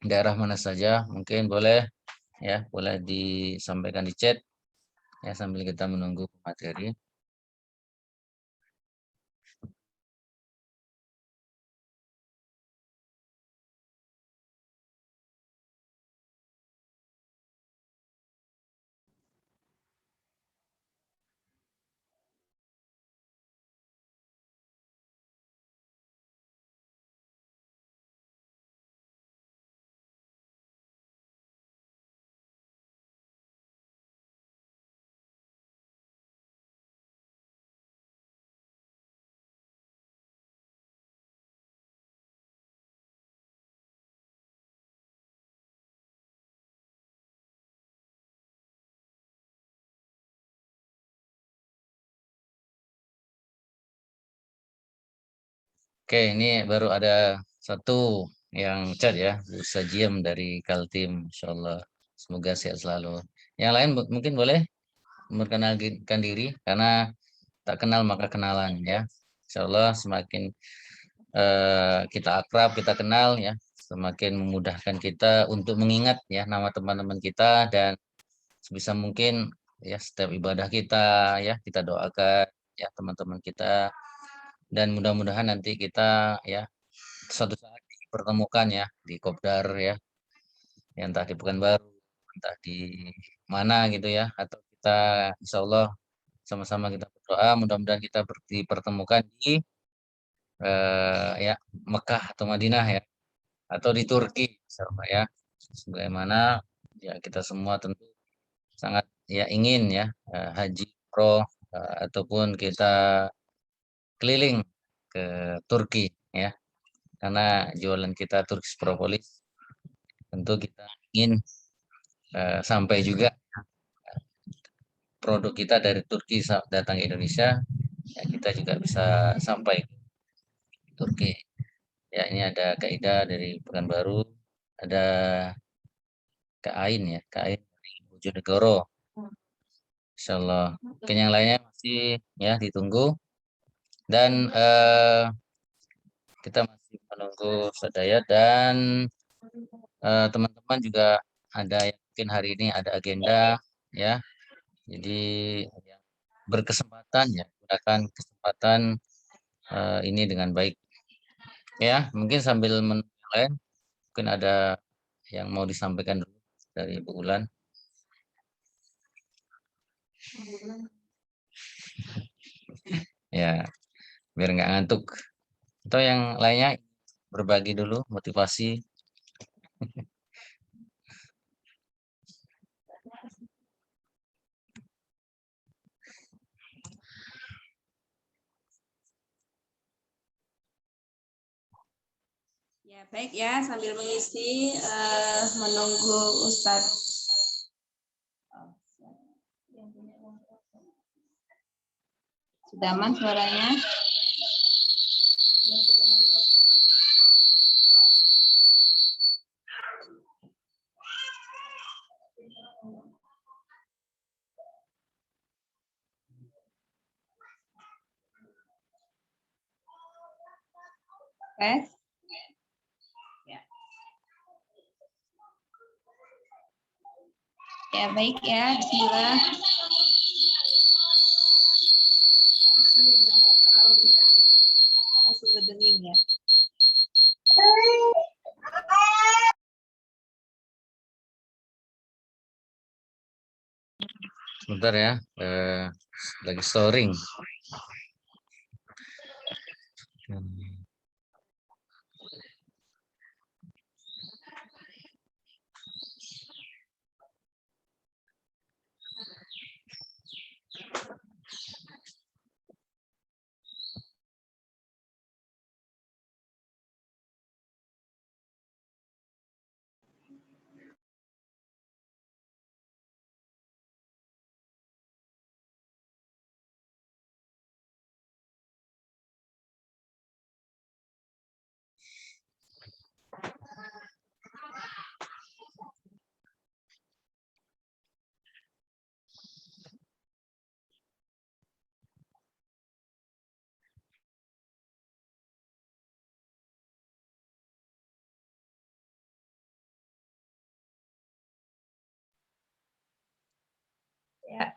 daerah mana saja, mungkin boleh ya, boleh disampaikan di chat ya sambil kita menunggu materi. Oke, ini baru ada satu yang chat ya, Bu Sajiem dari Kaltim, insyaallah. Semoga sehat selalu. Yang lain mungkin boleh memperkenalkan diri karena tak kenal maka kenalan ya. Insyaallah semakin kita akrab, kita kenal ya, semakin memudahkan kita untuk mengingat ya nama teman-teman kita dan sebisa mungkin ya setiap ibadah kita ya kita doakan ya teman-teman kita dan mudah-mudahan nanti kita ya suatu saat dipertemukan ya di Kopdar ya, yang entah di Pekanbaru, entah di mana gitu ya, atau kita insya Allah sama-sama kita berdoa mudah-mudahan kita dipertemukan di ya Mekah atau Madinah ya, atau di Turki misalnya ya, sebagaimana ya kita semua tentu sangat ya ingin ya haji pro ataupun kita keliling ke Turki ya, karena jualan kita Turkish Propolis tentu kita ingin sampai juga produk kita dari Turki datang ke Indonesia, ya kita juga bisa sampai ke Turki. Ya ini ada kaidah dari Pekanbaru, ada Kak Ain ya, Kak Ain dari Bojonegoro. Insyaallah. Mungkin yang lainnya masih ya ditunggu dan kita masih menunggu Sadaya dan teman-teman juga ada yang mungkin hari ini ada agenda ya. Jadi ya, berkesempatan ya gunakan kesempatan ini dengan baik ya. Mungkin sambil menunggu yang lain, mungkin ada yang mau disampaikan dulu dari Bu Ulan. Ya, biar nggak ngantuk. Atau yang lainnya berbagi dulu motivasi. Ya, baik ya, sambil mengisi menunggu Ustadz. Sudah aman suaranya? Tes? Ya. Ya, baik ya, bismillah. Masih berdenging ya. Sebentar ya, lagi storing.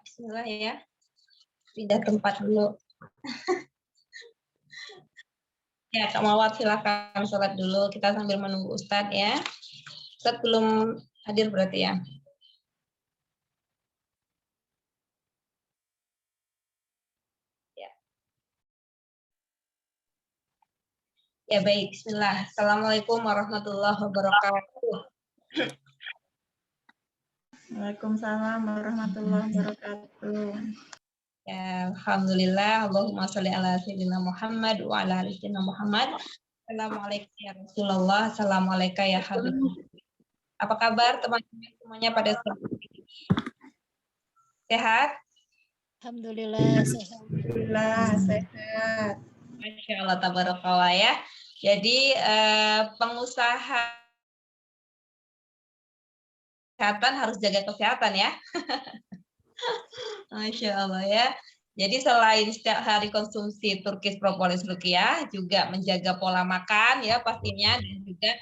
Bismillah ya. Pindah tempat dulu. Ya, Kak Mawar silakan sholat dulu. Kita sambil menunggu Ustadz ya. Ustadz belum hadir berarti ya. Ya baik, Bismillah. Assalamualaikum warahmatullahi wabarakatuh. Waalaikumsalam warahmatullahi wabarakatuh. Ya, Alhamdulillah. Allahumma sholli ala sayyidina Muhammad wa ala ali sayyidina Muhammad. Assalamualaikum ya Rasulullah. Assalamualaikum ya Habib. Apa kabar teman-teman semuanya pada saat ini? Sehat? Alhamdulillah sehat. Alhamdulillah sehat. Masya Allah, tabarakallah ya. Jadi pengusaha kesehatan harus jaga kesehatan ya. Masya Allah ya. Jadi selain setiap hari konsumsi Turkish Propolis Ruqyah, juga menjaga pola makan ya pastinya, dan juga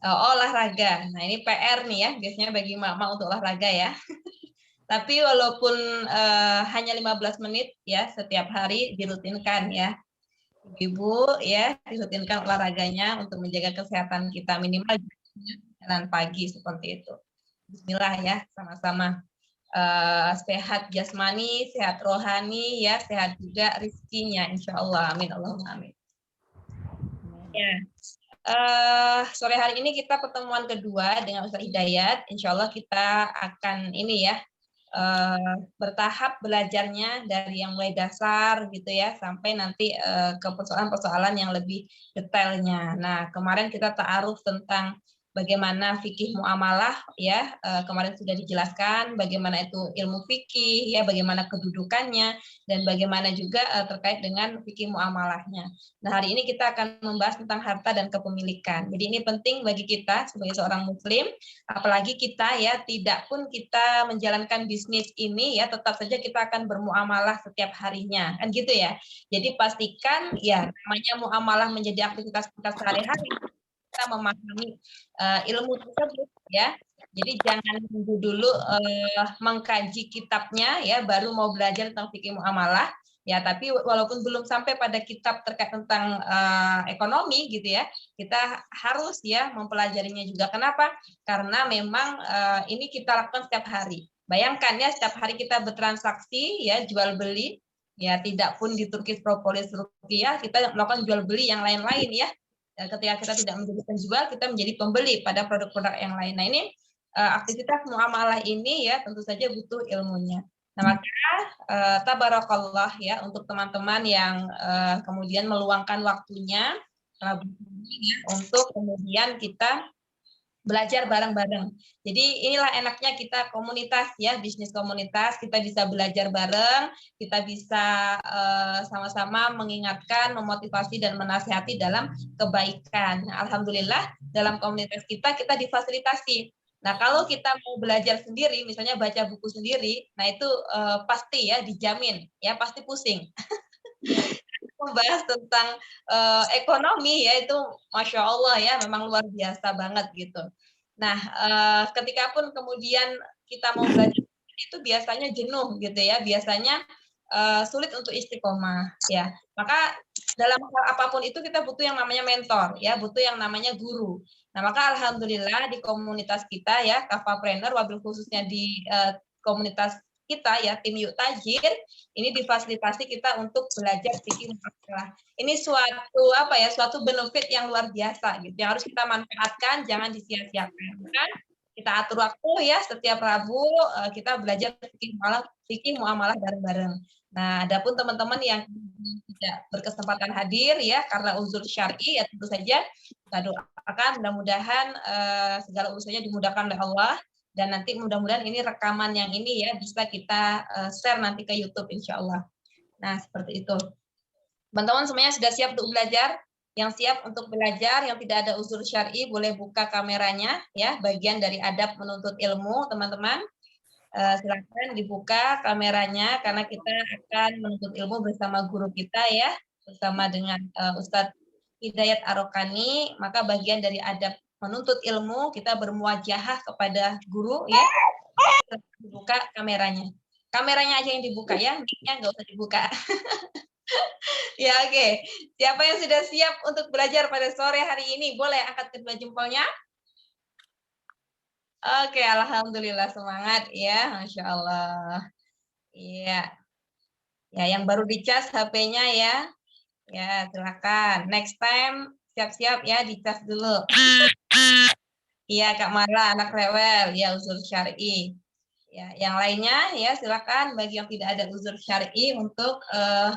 olahraga. Nah ini PR nih ya, biasanya bagi mama untuk olahraga ya. Tapi walaupun hanya 15 menit ya setiap hari dirutinkan ya. Ibu ya, dirutinkan olahraganya untuk menjaga kesehatan kita, minimal jalan pagi seperti itu. Bismillah ya, sama-sama. Sehat jasmani, sehat rohani, ya sehat juga rizkinya, insya Allah. Amin, Allahumma amin. Ya, sore hari ini kita pertemuan kedua dengan Ustaz Hidayat. Insya Allah kita akan ini ya, bertahap belajarnya dari yang mulai dasar gitu ya, sampai nanti ke persoalan-persoalan yang lebih detailnya. Nah, kemarin kita ta'aruf tentang bagaimana fikih muamalah ya, kemarin sudah dijelaskan bagaimana itu ilmu fikih ya, bagaimana kedudukannya, dan bagaimana juga terkait dengan fikih muamalahnya. Nah, hari ini kita akan membahas tentang harta dan kepemilikan. Jadi ini penting bagi kita sebagai seorang muslim, apalagi kita ya tidak pun kita menjalankan bisnis ini ya, tetap saja kita akan bermuamalah setiap harinya kan gitu ya. Jadi pastikan ya namanya muamalah menjadi aktivitas kita sehari-hari, kita memahami ilmu tersebut ya. Jadi jangan tunggu dulu mengkaji kitabnya ya baru mau belajar tentang fikih muamalah ya, tapi walaupun belum sampai pada kitab terkait tentang ekonomi gitu ya, kita harus ya mempelajarinya juga. Kenapa? Karena memang ini kita lakukan setiap hari. Bayangkan ya, setiap hari kita bertransaksi ya, jual beli ya, tidak pun di Turkish Propolis Ruqyah kita melakukan jual beli yang lain-lain ya. Ketika kita tidak menjadi penjual, kita menjadi pembeli pada produk-produk yang lain. Nah ini aktivitas muamalah ini ya tentu saja butuh ilmunya. Nah maka tabarakallah ya untuk teman-teman yang kemudian meluangkan waktunya untuk kemudian kita belajar bareng-bareng. Jadi inilah enaknya kita komunitas ya, bisnis komunitas, kita bisa belajar bareng, kita bisa sama-sama mengingatkan, memotivasi dan menasihati dalam kebaikan. Nah, alhamdulillah dalam komunitas kita difasilitasi. Nah, kalau kita mau belajar sendiri, misalnya baca buku sendiri, nah itu pasti ya dijamin ya pasti pusing. Membahas tentang ekonomi ya itu Masya Allah ya memang luar biasa banget gitu. Nah ketika pun kemudian kita mau belajar itu biasanya jenuh gitu ya, biasanya sulit untuk istiqomah ya. Maka dalam hal apapun itu kita butuh yang namanya mentor ya, butuh yang namanya guru. Nah maka alhamdulillah di komunitas kita ya Kafapreneur, wabil khususnya di komunitas kita ya tim Yuk Tajir ini difasilitasi kita untuk belajar fikih muamalah. Ini suatu benefit yang luar biasa gitu yang harus kita manfaatkan, jangan disia-siakan kan. Kita atur waktu ya setiap Rabu kita belajar fikih muamalah bareng-bareng. Nah, adapun teman-teman yang tidak berkesempatan hadir ya karena uzur syar'i ya tentu saja kita doakan mudah-mudahan segala urusannya dimudahkan oleh Allah. Dan nanti mudah-mudahan ini rekaman yang ini ya bisa kita share nanti ke YouTube insya Allah. Nah seperti itu. Teman-teman semuanya sudah siap untuk belajar? Yang siap untuk belajar, yang tidak ada uzur syar'i boleh buka kameranya ya. Bagian dari adab menuntut ilmu teman-teman. Silakan dibuka kameranya karena kita akan menuntut ilmu bersama guru kita ya. Bersama dengan Ustadz Hidayat Arokani. Maka bagian dari adab menuntut ilmu kita bermuajahah kepada guru ya, buka kameranya. Kameranya aja yang dibuka ya, mic-nya nggak usah dibuka. Ya, oke. Siapa yang sudah siap untuk belajar pada sore hari ini? Boleh angkat kedua jempolnya? Oke, alhamdulillah semangat ya, Masya Allah. Iya. Ya, yang baru dicas HP-nya ya. Ya, silakan. Next time siap-siap ya dicas dulu. Iya, Kak Mara, anak rewel, ya uzur syar'i. Ya, yang lainnya ya silakan bagi yang tidak ada uzur syar'i untuk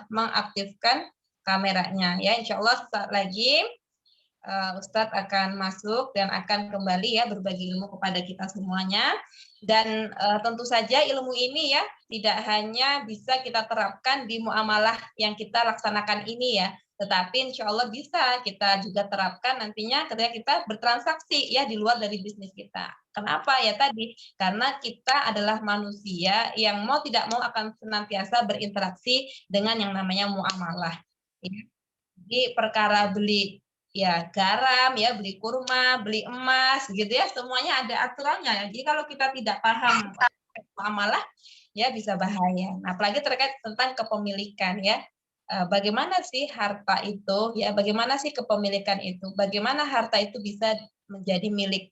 mengaktifkan kameranya. Ya, insya Allah sesaat lagi Ustadz akan masuk dan akan kembali ya berbagi ilmu kepada kita semuanya. Dan tentu saja ilmu ini ya tidak hanya bisa kita terapkan di muamalah yang kita laksanakan ini ya, tetapi insya Allah bisa kita juga terapkan nantinya ketika kita bertransaksi ya di luar dari bisnis kita. Kenapa ya tadi? Karena kita adalah manusia yang mau tidak mau akan senantiasa berinteraksi dengan yang namanya muamalah. Ya. Jadi perkara beli ya garam ya, beli kurma, beli emas gitu ya, semuanya ada aturannya. Jadi kalau kita tidak paham muamalah ya bisa bahaya. Nah, apalagi terkait tentang kepemilikan ya. Bagaimana sih harta itu ya, bagaimana sih kepemilikan itu? Bagaimana harta itu bisa menjadi milik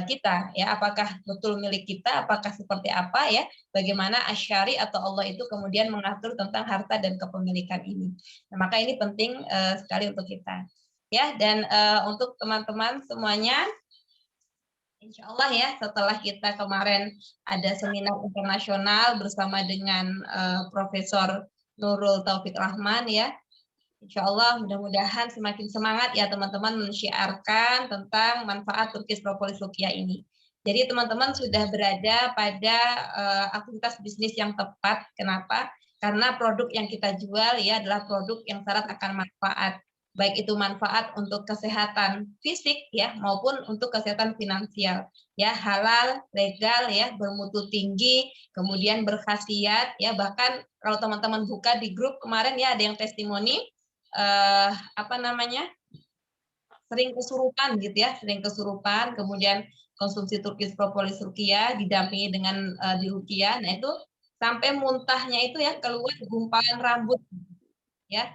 kita ya, apakah betul milik kita, apakah seperti apa ya? Bagaimana asyari atau Allah itu kemudian mengatur tentang harta dan kepemilikan ini. Nah, maka ini penting sekali untuk kita. Ya, dan untuk teman-teman semuanya, insya Allah ya setelah kita kemarin ada seminar internasional bersama dengan Profesor Nurul Taufik Rahman ya, insya Allah mudah-mudahan semakin semangat ya teman-teman mensyiarkan tentang manfaat Turkish Propolis Ruqyah ini. Jadi teman-teman sudah berada pada aktivitas bisnis yang tepat. Kenapa? Karena produk yang kita jual ya adalah produk yang syarat akan manfaat, baik itu manfaat untuk kesehatan fisik ya maupun untuk kesehatan finansial ya, halal, legal ya, bermutu tinggi, kemudian berkhasiat ya, bahkan kalau teman-teman buka di grup kemarin ya ada yang testimoni apa namanya, sering kesurupan gitu ya, sering kesurupan, kemudian konsumsi Turkish Propolis Ruqyah didampingi dengan diruqyah, nah itu sampai muntahnya itu ya keluar gumpalan rambut ya.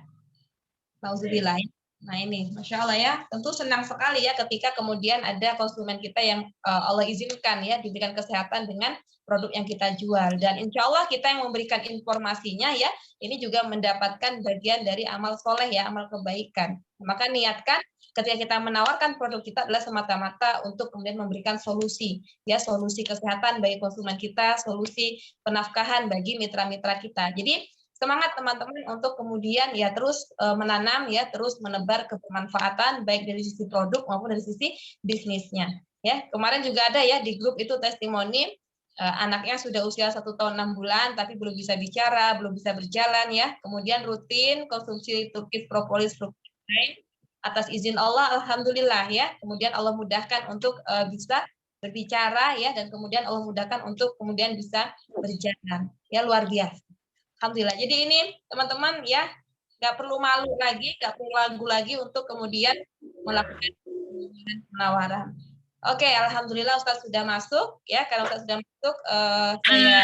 Nauzubillah. Nah ini, Masya Allah ya, tentu senang sekali ya ketika kemudian ada konsumen kita yang Allah izinkan ya diberikan kesehatan dengan produk yang kita jual. Dan insya Allah kita yang memberikan informasinya ya, ini juga mendapatkan bagian dari amal soleh ya, amal kebaikan. Maka niatkan ketika kita menawarkan produk kita adalah semata-mata untuk kemudian memberikan solusi ya, solusi kesehatan bagi konsumen kita, solusi penafkahan bagi mitra-mitra kita. Jadi semangat teman-teman untuk kemudian ya terus menanam ya, terus menebar kebermanfaatan baik dari sisi produk maupun dari sisi bisnisnya. Ya, kemarin juga ada ya di grup itu testimoni anaknya sudah usia 1 tahun 6 bulan tapi belum bisa bicara, belum bisa berjalan ya. Kemudian rutin konsumsi Turkish Propolis Ruqyah atas izin Allah, alhamdulillah ya. Kemudian Allah mudahkan untuk bisa berbicara ya, dan kemudian Allah mudahkan untuk kemudian bisa berjalan. Ya luar biasa. Alhamdulillah. Jadi ini teman-teman ya nggak perlu malu lagi, nggak perlu ragu lagi untuk kemudian melakukan penawaran. Oke, alhamdulillah Ustaz sudah masuk ya. Karena Ustaz sudah masuk, saya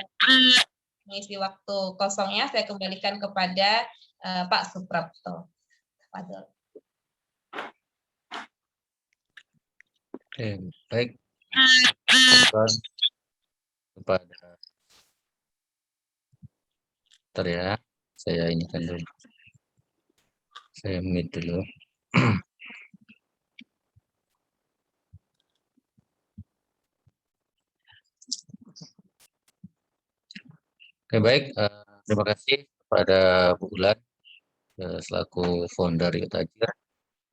mengisi waktu kosongnya, saya kembalikan kepada Pak Suprapto. Fadil. Oke, baik. Kepada Bentar ya, saya ini kan dulu. Saya mute dulu. Oke, baik. Terima kasih kepada Bu Ulan selaku founder Yotajir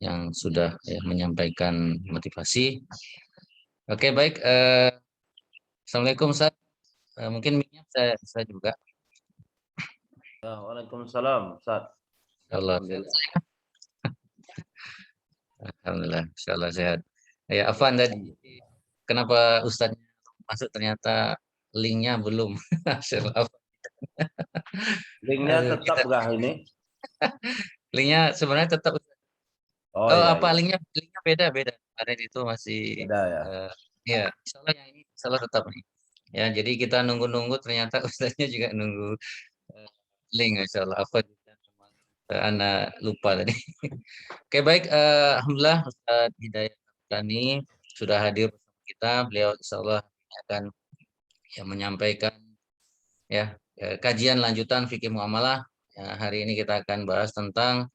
yang sudah menyampaikan motivasi. Oke, baik. Assalamualaikum, Ustaz. Mungkin mic-nya saya juga. Ya, waalaikumsalam, Ustaz. Alhamdulillah. Alhamdulillah, insyaallah sehat. Ya, Afwan tadi. Kenapa Ustaznya masuk ternyata linknya belum. Linknya tetap nggak ini? Linknya sebenarnya tetap. Oh Oh, iya, apa iya. linknya beda. Kemarin itu masih Beda ya. ya, insyaallah yang ini insyaallah tetap nih. Ya, jadi kita nunggu-nunggu ternyata ustaznya juga nunggu link, Masya Allah. Apa Ana lupa tadi. Oke, baik. Alhamdulillah Ustaz Hidayat Tani sudah hadir bersama kita. Beliau insya Allah akan ya, menyampaikan ya kajian lanjutan fikih muamalah. Ya, hari ini kita akan bahas tentang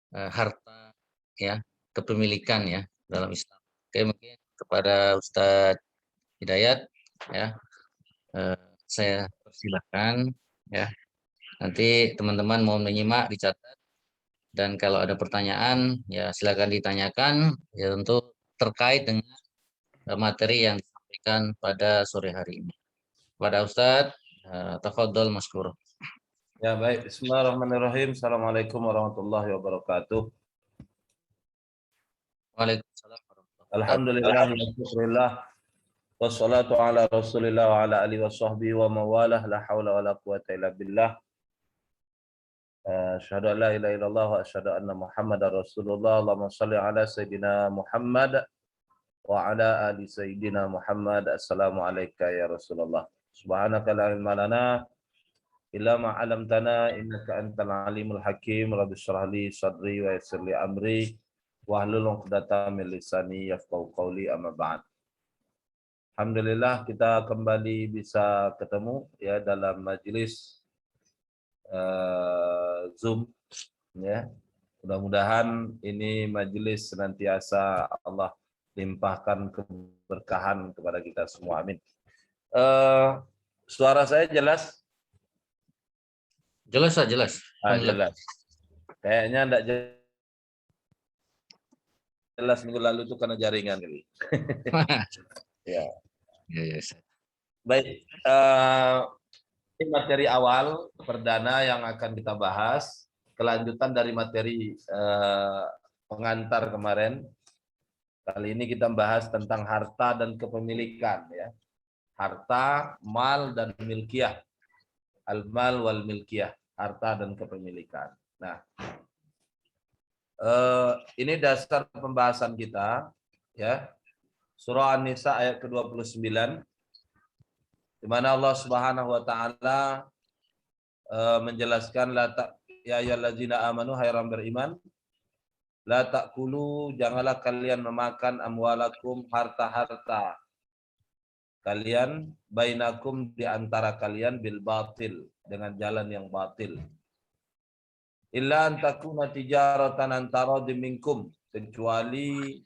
harta ya kepemilikan ya dalam Islam. Oke, mungkin kepada Ustadz Hidayat ya eh, saya persilahkan ya. Nanti teman-teman mau menyimak dicatat dan kalau ada pertanyaan ya silakan ditanyakan ya tentu terkait dengan materi yang disampaikan pada sore hari ini. Pada Ustadz, tafadhol maskur. Ya, baik. Bismillahirrahmanirrahim. Assalamualaikum warahmatullahi wabarakatuh. Waalaikumsalam warahmatullahi Alhamdulillah, alhamdulillah. Wassalatu ala rasulillah wa ala alihi wa sahbihi wa mawalah. La hawla wa la quwata illa billah. Asyhadu an la ilaha illallah wa asyhadu anna Muhammadar Rasulullah. Allahumma shalli ala Sayyidina Muhammad wa ala ali Sayyidina Muhammad. Assalamu alayka ya Rasulullah. Subhanaka la ilma lana illa ma 'allamtana innaka antal alimul hakim. Rabbi shrah li sadri wa yassir li amri wahlul 'uqdatam min lisani yafqahu qawli, amma ba'd. Alhamdulillah kita kembali bisa ketemu ya dalam majelis Zoom ya. Mudah-mudahan ini majelis senantiasa Allah limpahkan keberkahan kepada kita semua. Amin. Suara saya jelas? Jelas, Pak, jelas. Jelas. Kayaknya enggak jelas minggu lalu itu karena jaringan kali. Ya. Ya. Baik, ini materi awal perdana yang akan kita bahas, kelanjutan dari materi pengantar kemarin. Kali ini kita bahas tentang harta dan kepemilikan ya. Harta, mal dan milkiyah. Al-mal wal milkiyah, harta dan kepemilikan. Nah, ini dasar pembahasan kita ya. Surah An-Nisa ayat ke-29 di mana Allah Subhanahu wa taala menjelaskan ya ayyuhallazina amanu, hai orang beriman, la ta'kulu, janganlah kalian memakan amwalakum, harta-harta kalian, bainakum, di antara kalian, bil batil, dengan jalan yang batil. Illa an takuna tijaratan antara minkum, kecuali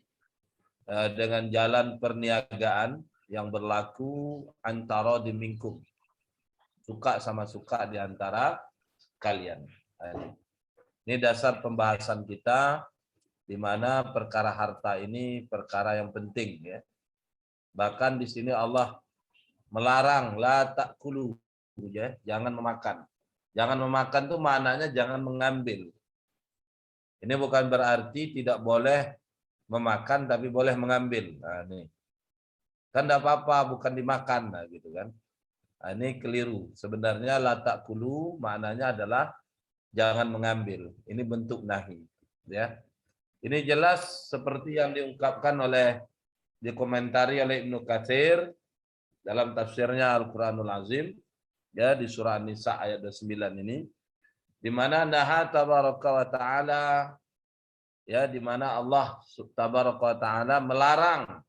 dengan jalan perniagaan yang berlaku antara minkum, suka sama suka di antara kalian. Ini dasar pembahasan kita, di mana perkara harta ini perkara yang penting ya. Bahkan di sini Allah melarang la ta'kulu, ya, jangan memakan. Jangan memakan itu maknanya jangan mengambil. Ini bukan berarti tidak boleh memakan tapi boleh mengambil. Nah, ini kan tidak apa-apa, bukan dimakan, nah, gitu kan. Nah, ini keliru. Sebenarnya la ta'kulu maknanya adalah jangan mengambil. Ini bentuk nahi, ya. Ini jelas seperti yang diungkapkan oleh, dikomentari oleh Ibnu Katsir dalam tafsirnya Al-Qur'anul Azim ya, di surah An-Nisa ayat 29 ini, di mana naha tabaraka wa taala ya, di mana Allah tabaraka wa taala melarang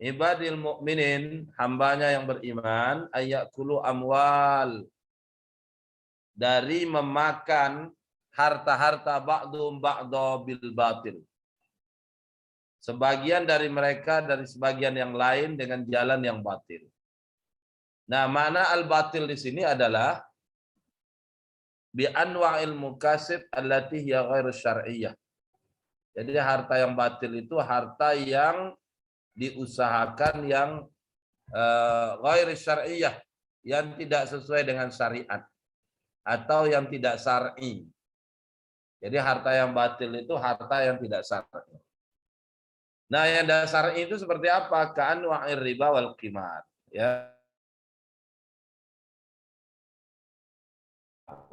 ibadil mukminin, hambanya yang beriman, ayakulu amwal, dari memakan harta-harta ba'dum ba'da bil batil. Sebagian dari mereka dari sebagian yang lain dengan jalan yang batil. Nah, makna al-batil di sini adalah bi anwa'il mukasib allati hiya ghairu syar'iyyah. Jadi harta yang batil itu harta yang diusahakan yang ghairu syar'iyyah, yang tidak sesuai dengan syariat atau yang tidak syar'i. Jadi harta yang batil itu harta yang tidak syar'i. Nah, yang dasar itu seperti apa? Ka'an wa'ir riba wal qimar. Ya.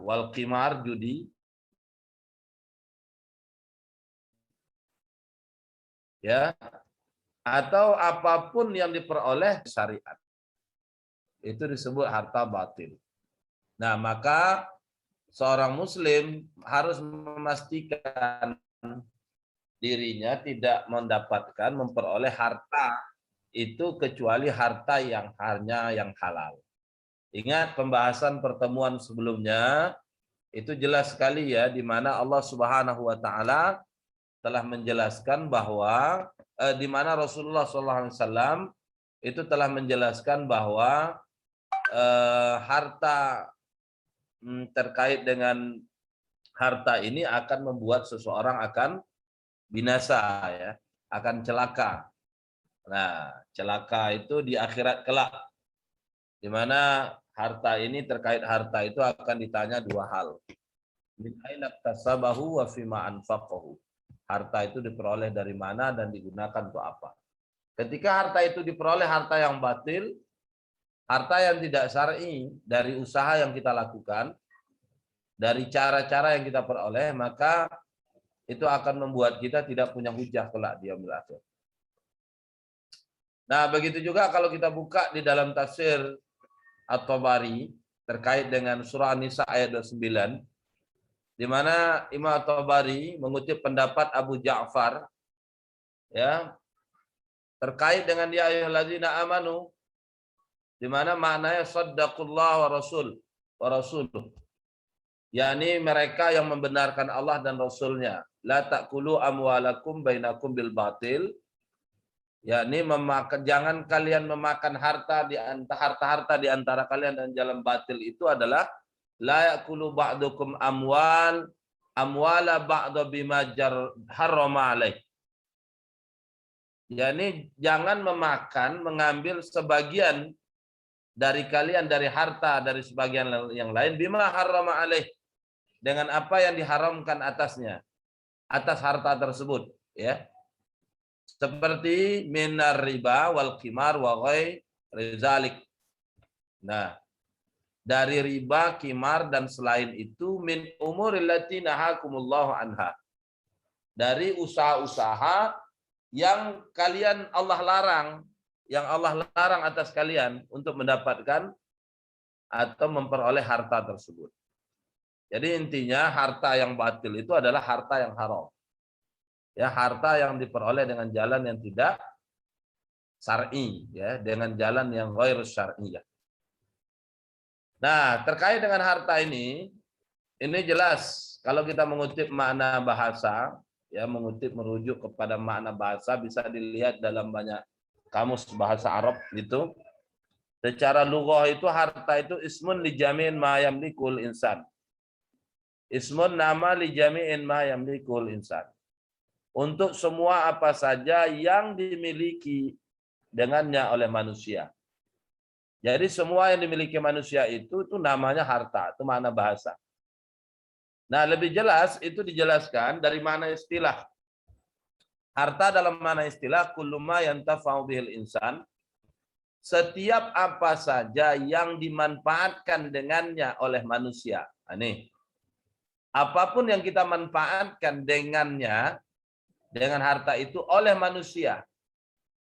Wal qimar, judi. Ya. Atau apapun yang diperoleh syariat. itu disebut harta batil. Nah, maka seorang muslim harus memastikan dirinya tidak mendapatkan memperoleh harta itu kecuali harta yang hanya yang halal. Ingat pembahasan pertemuan sebelumnya itu jelas sekali ya, di mana Allah Subhanahu wa taala telah menjelaskan bahwa di mana Rasulullah SAW itu telah menjelaskan bahwa harta terkait dengan harta ini akan membuat seseorang akan binasa ya, akan celaka. Nah, celaka itu di akhirat kelak, di mana harta ini terkait harta itu akan ditanya dua hal. Min aina iktasabahu wa fima anfaqahu. Harta itu diperoleh dari mana dan digunakan untuk apa. Ketika harta itu diperoleh harta yang batil, harta yang tidak syar'i dari usaha yang kita lakukan, dari cara-cara yang kita peroleh, maka itu akan membuat kita tidak punya hujah kelak di yaumil akhir. Nah, begitu juga kalau kita buka di dalam tafsir At-Tabari terkait dengan surah An-Nisa ayat 29, di mana Imam At-Tabari mengutip pendapat Abu Ja'far ya terkait dengan ya ayyuhallazina amanu, di mana maknanya shaddaqullah wa rasuluh, yakni mereka yang membenarkan Allah dan Rasulnya. La ta'kulu amwalakum bainakum bil batil, yakni jangan kalian memakan harta di antara kalian dan jalan batil. Itu adalah la ya'kulu ba'dukum amwala ba'da bima harrama alaih. Yakni jangan mengambil sebagian dari kalian dari harta dari sebagian yang lain bima harrama alaih, dengan apa yang diharamkan atasnya, atas harta tersebut ya. Seperti minar riba wal qimar wa ghairi dzalik. Nah, dari riba, qimar dan selain itu min umuril lati nahakumullahu anha. Dari usaha-usaha yang kalian Allah larang, yang Allah larang atas kalian untuk mendapatkan atau memperoleh harta tersebut. Jadi intinya harta yang batil itu adalah harta yang haram. Ya, harta yang diperoleh dengan jalan yang tidak syar'i ya, dengan jalan yang ghair syar'i ya. Nah, terkait dengan harta ini jelas kalau kita mengutip makna bahasa ya, merujuk kepada makna bahasa bisa dilihat dalam banyak kamus bahasa Arab gitu. Secara lughah itu harta itu ismun li jami'in ma yamlikul insan. Ismun nama li jami'in ma yamlikul insan. Untuk semua apa saja yang dimiliki dengannya oleh manusia. Jadi semua yang dimiliki manusia itu namanya harta, itu makna bahasa. Nah, lebih jelas itu dijelaskan dari mana istilah. Harta dalam mana istilah kullu ma yantafa'u bihil insan, setiap apa saja yang dimanfaatkan dengannya oleh manusia. Nih, apapun yang kita manfaatkan dengannya, dengan harta itu oleh manusia,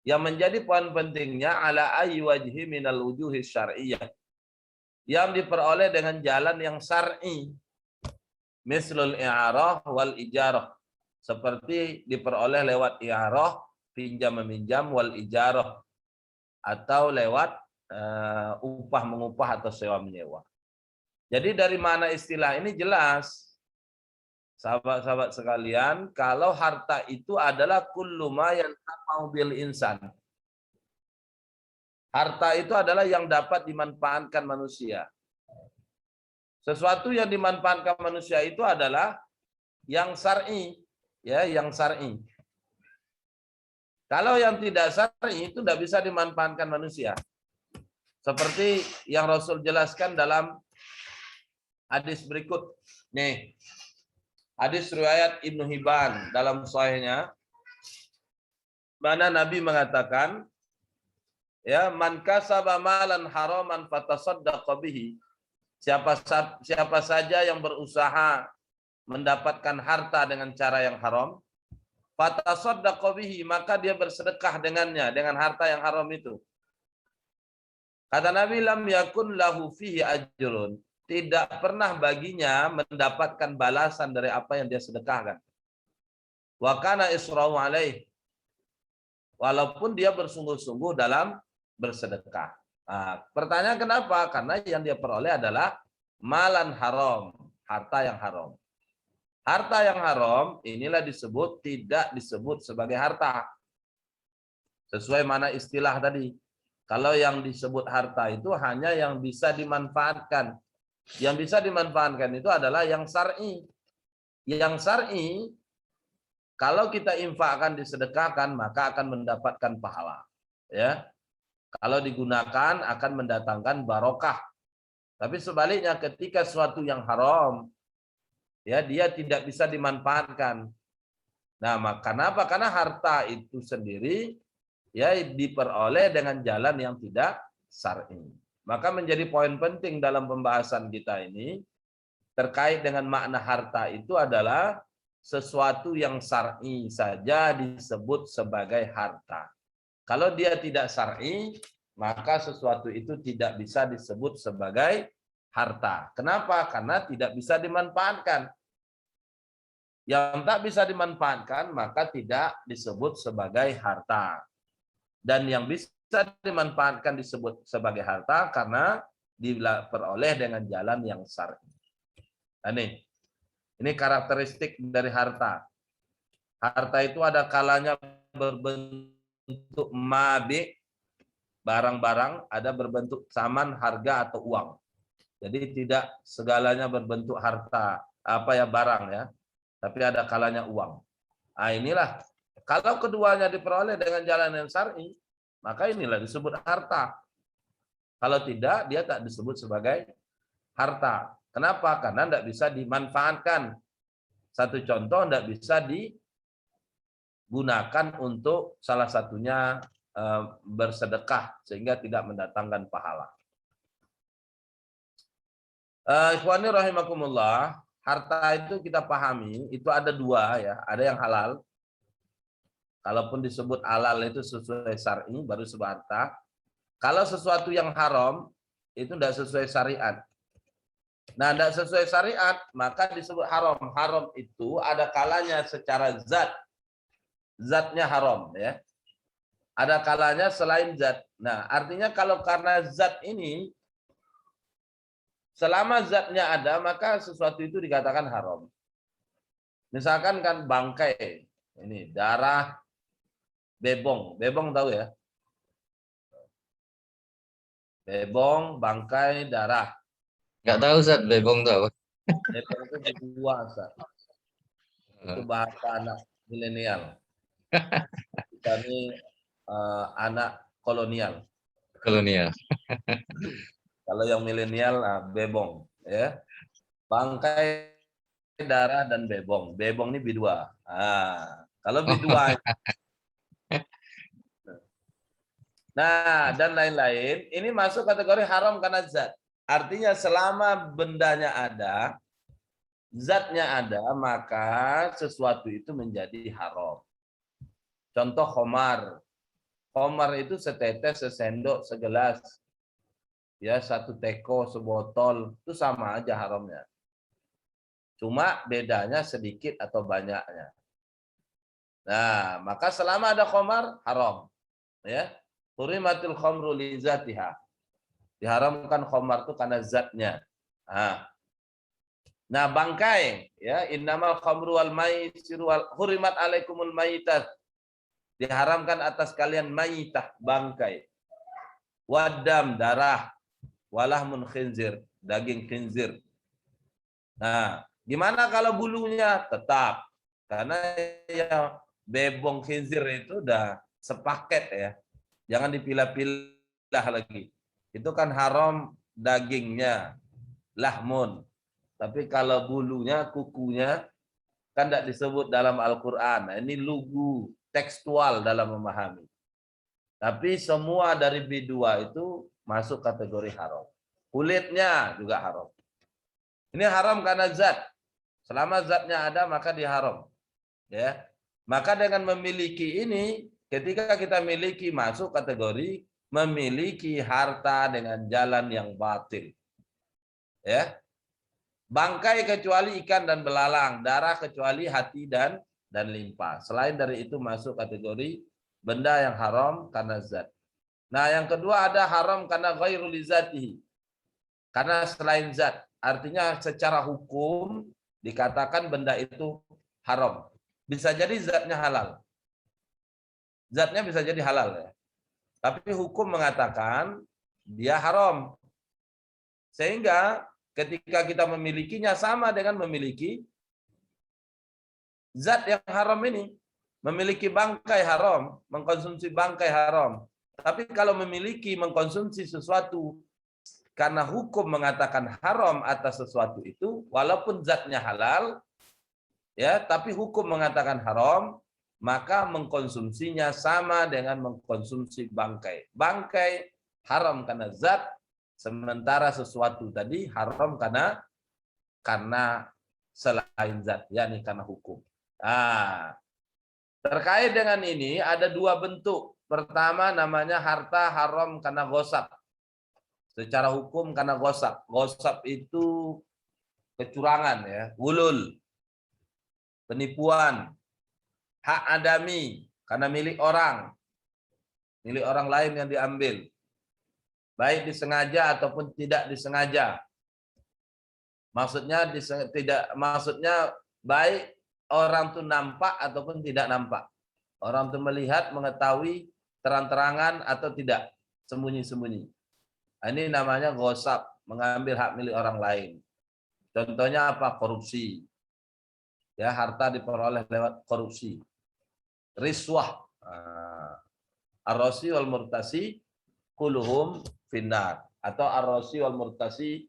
yang menjadi poin pentingnya ala ayyi wajhi minal wujuhi syar'iyyah, yang diperoleh dengan jalan yang syar'i, mislul i'arah wal ijarah, seperti diperoleh lewat i'arah, pinjam meminjam, wal ijarah, atau lewat upah mengupah atau sewa menyewa. Jadi dari mana istilah ini jelas, sahabat-sahabat sekalian, kalau harta itu adalah kullu ma yantafa'u bil insan. Harta itu adalah yang dapat dimanfaatkan manusia. Sesuatu yang dimanfaatkan manusia itu adalah yang syar'i, ya, yang syar'i. Kalau yang tidak syar'i itu tidak bisa dimanfaatkan manusia. Seperti yang Rasul jelaskan dalam hadis berikut. Nih, hadis riwayat Ibnu Hibban dalam sahihnya, mana Nabi mengatakan, ya, man kasaba malan haraman fatasaddaqa bihi. Siapa saja yang berusaha mendapatkan harta dengan cara yang haram, fatasaddaqa bihi, maka dia bersedekah dengannya, dengan harta yang haram itu. Kata Nabi, lam yakun lahu fihi ajrun. Tidak pernah baginya mendapatkan balasan dari apa yang dia sedekahkan. Wa kana isra'u alaih. Walaupun dia bersungguh-sungguh dalam bersedekah. Nah, pertanyaan kenapa? Karena yang dia peroleh adalah malan haram, harta yang haram. Harta yang haram inilah tidak disebut sebagai harta. Sesuai mana istilah tadi. Kalau yang disebut harta itu hanya yang bisa dimanfaatkan. Yang bisa dimanfaatkan itu adalah yang syar'i. Yang syar'i, kalau kita infakkan, disedekahkan, maka akan mendapatkan pahala. Ya, kalau digunakan akan mendatangkan barokah. Tapi sebaliknya ketika sesuatu yang haram, ya dia tidak bisa dimanfaatkan. Nah, kenapa? Karena harta itu sendiri ya diperoleh dengan jalan yang tidak syar'i. Maka menjadi poin penting dalam pembahasan kita ini terkait dengan makna harta itu adalah sesuatu yang syar'i saja disebut sebagai harta. Kalau dia tidak syar'i, maka sesuatu itu tidak bisa disebut sebagai harta. Kenapa? Karena tidak bisa dimanfaatkan. Yang tak bisa dimanfaatkan maka tidak disebut sebagai harta. Dan yang bisa dimanfaatkan disebut sebagai harta karena diperoleh dengan jalan yang syar'i. Nah, ini karakteristik dari harta. Harta itu ada kalanya berbentuk mabi, barang-barang, ada berbentuk saman, harga atau uang. Jadi tidak segalanya berbentuk harta, barang ya. Tapi ada kalanya uang. Nah, inilah. Kalau keduanya diperoleh dengan jalan yang syar'i, maka inilah disebut harta. Kalau tidak, dia tak disebut sebagai harta. Kenapa? Karena tidak bisa dimanfaatkan. Satu contoh, tidak bisa digunakan untuk salah satunya bersedekah, sehingga tidak mendatangkan pahala. Ikhwani rahimakumullah, harta itu kita pahami, itu ada dua ya, ada yang halal. Kalaupun disebut halal itu sesuai syar'i baru disebut harta. Kalau sesuatu yang haram itu tidak sesuai syariat. Nah, tidak sesuai syariat maka disebut haram. Haram itu ada kalanya secara zat. Zatnya haram ya. Ada kalanya selain zat. Nah, artinya kalau karena zat ini selama zatnya ada maka sesuatu itu dikatakan haram. Misalkan kan bangkai, ini darah, bebong tahu ya? Bebong, bangkai, darah. Nggak tahu Zat, bebong itu apa? Bebong itu buah, itu bahasa anak milenial. Kita ini anak kolonial. Kolonial. Kalau yang milenial, bebong, ya. Bangkai, darah, dan bebong. Bebong ini B2. Kalau B2 nah, dan lain-lain, ini masuk kategori haram karena zat. Artinya selama bendanya ada, zatnya ada, maka sesuatu itu menjadi haram. Contoh khomar. Khomar itu setetes, sesendok, segelas. Ya, satu teko, sebotol, itu sama aja haramnya. Cuma bedanya sedikit atau banyaknya. Nah, maka selama ada khomar, haram. Ya. Hurimatil khamru li zatiha. Diharamkan khamar itu karena zatnya. Nah, bangkai ya, innamal khamru wal maisiru wal hurimat alaikumul maitat. Diharamkan atas kalian maitah, bangkai. Wadam, darah. Walahmun khinzir, daging khinzir. Nah, gimana kalau bulunya? Tetap. Karena ya bebong khinzir itu udah sepaket ya. Jangan dipilah-pilah lagi. Itu kan haram dagingnya, lahmun. Tapi kalau bulunya, kukunya, kan tidak disebut dalam Al-Quran. Nah, ini lugu, tekstual dalam memahami. Tapi semua dari B2 itu masuk kategori haram. Kulitnya juga haram. Ini haram karena zat. Selama zatnya ada, maka dia haram. Ya. Maka dengan memiliki ini, ketika kita miliki masuk kategori memiliki harta dengan jalan yang batil. Ya. Bangkai kecuali ikan dan belalang, darah kecuali hati dan limpa. Selain dari itu masuk kategori benda yang haram karena zat. Nah, yang kedua ada haram karena ghairu li zatihi. Karena selain zat, artinya secara hukum dikatakan benda itu haram. Bisa jadi zatnya halal. Zatnya bisa jadi halal ya. Tapi hukum mengatakan dia haram. Sehingga ketika kita memilikinya sama dengan memiliki zat yang haram ini. Memiliki bangkai haram, mengkonsumsi bangkai haram. Tapi kalau memiliki, mengkonsumsi sesuatu karena hukum mengatakan haram atas sesuatu itu, walaupun zatnya halal, ya, tapi hukum mengatakan haram, maka mengkonsumsinya sama dengan mengkonsumsi bangkai. Bangkai haram karena zat, sementara sesuatu tadi haram karena selain zat, yakni karena hukum. Nah, terkait dengan ini ada dua bentuk. Pertama namanya harta haram karena ghosab. Secara hukum karena ghosab. Ghosab itu kecurangan ya, gulul, penipuan, hak adami karena milik orang lain yang diambil. Baik disengaja ataupun tidak disengaja. Maksudnya baik orang itu nampak ataupun tidak nampak. Orang itu melihat, mengetahui terang-terangan atau tidak, sembunyi-sembunyi. Ini namanya ghosab, mengambil hak milik orang lain. Contohnya apa? Korupsi. Ya, harta diperoleh lewat korupsi. Riswah. Ar-rasi wal murtasi kuluhum finnar. Atau ar-rasi wal murtasi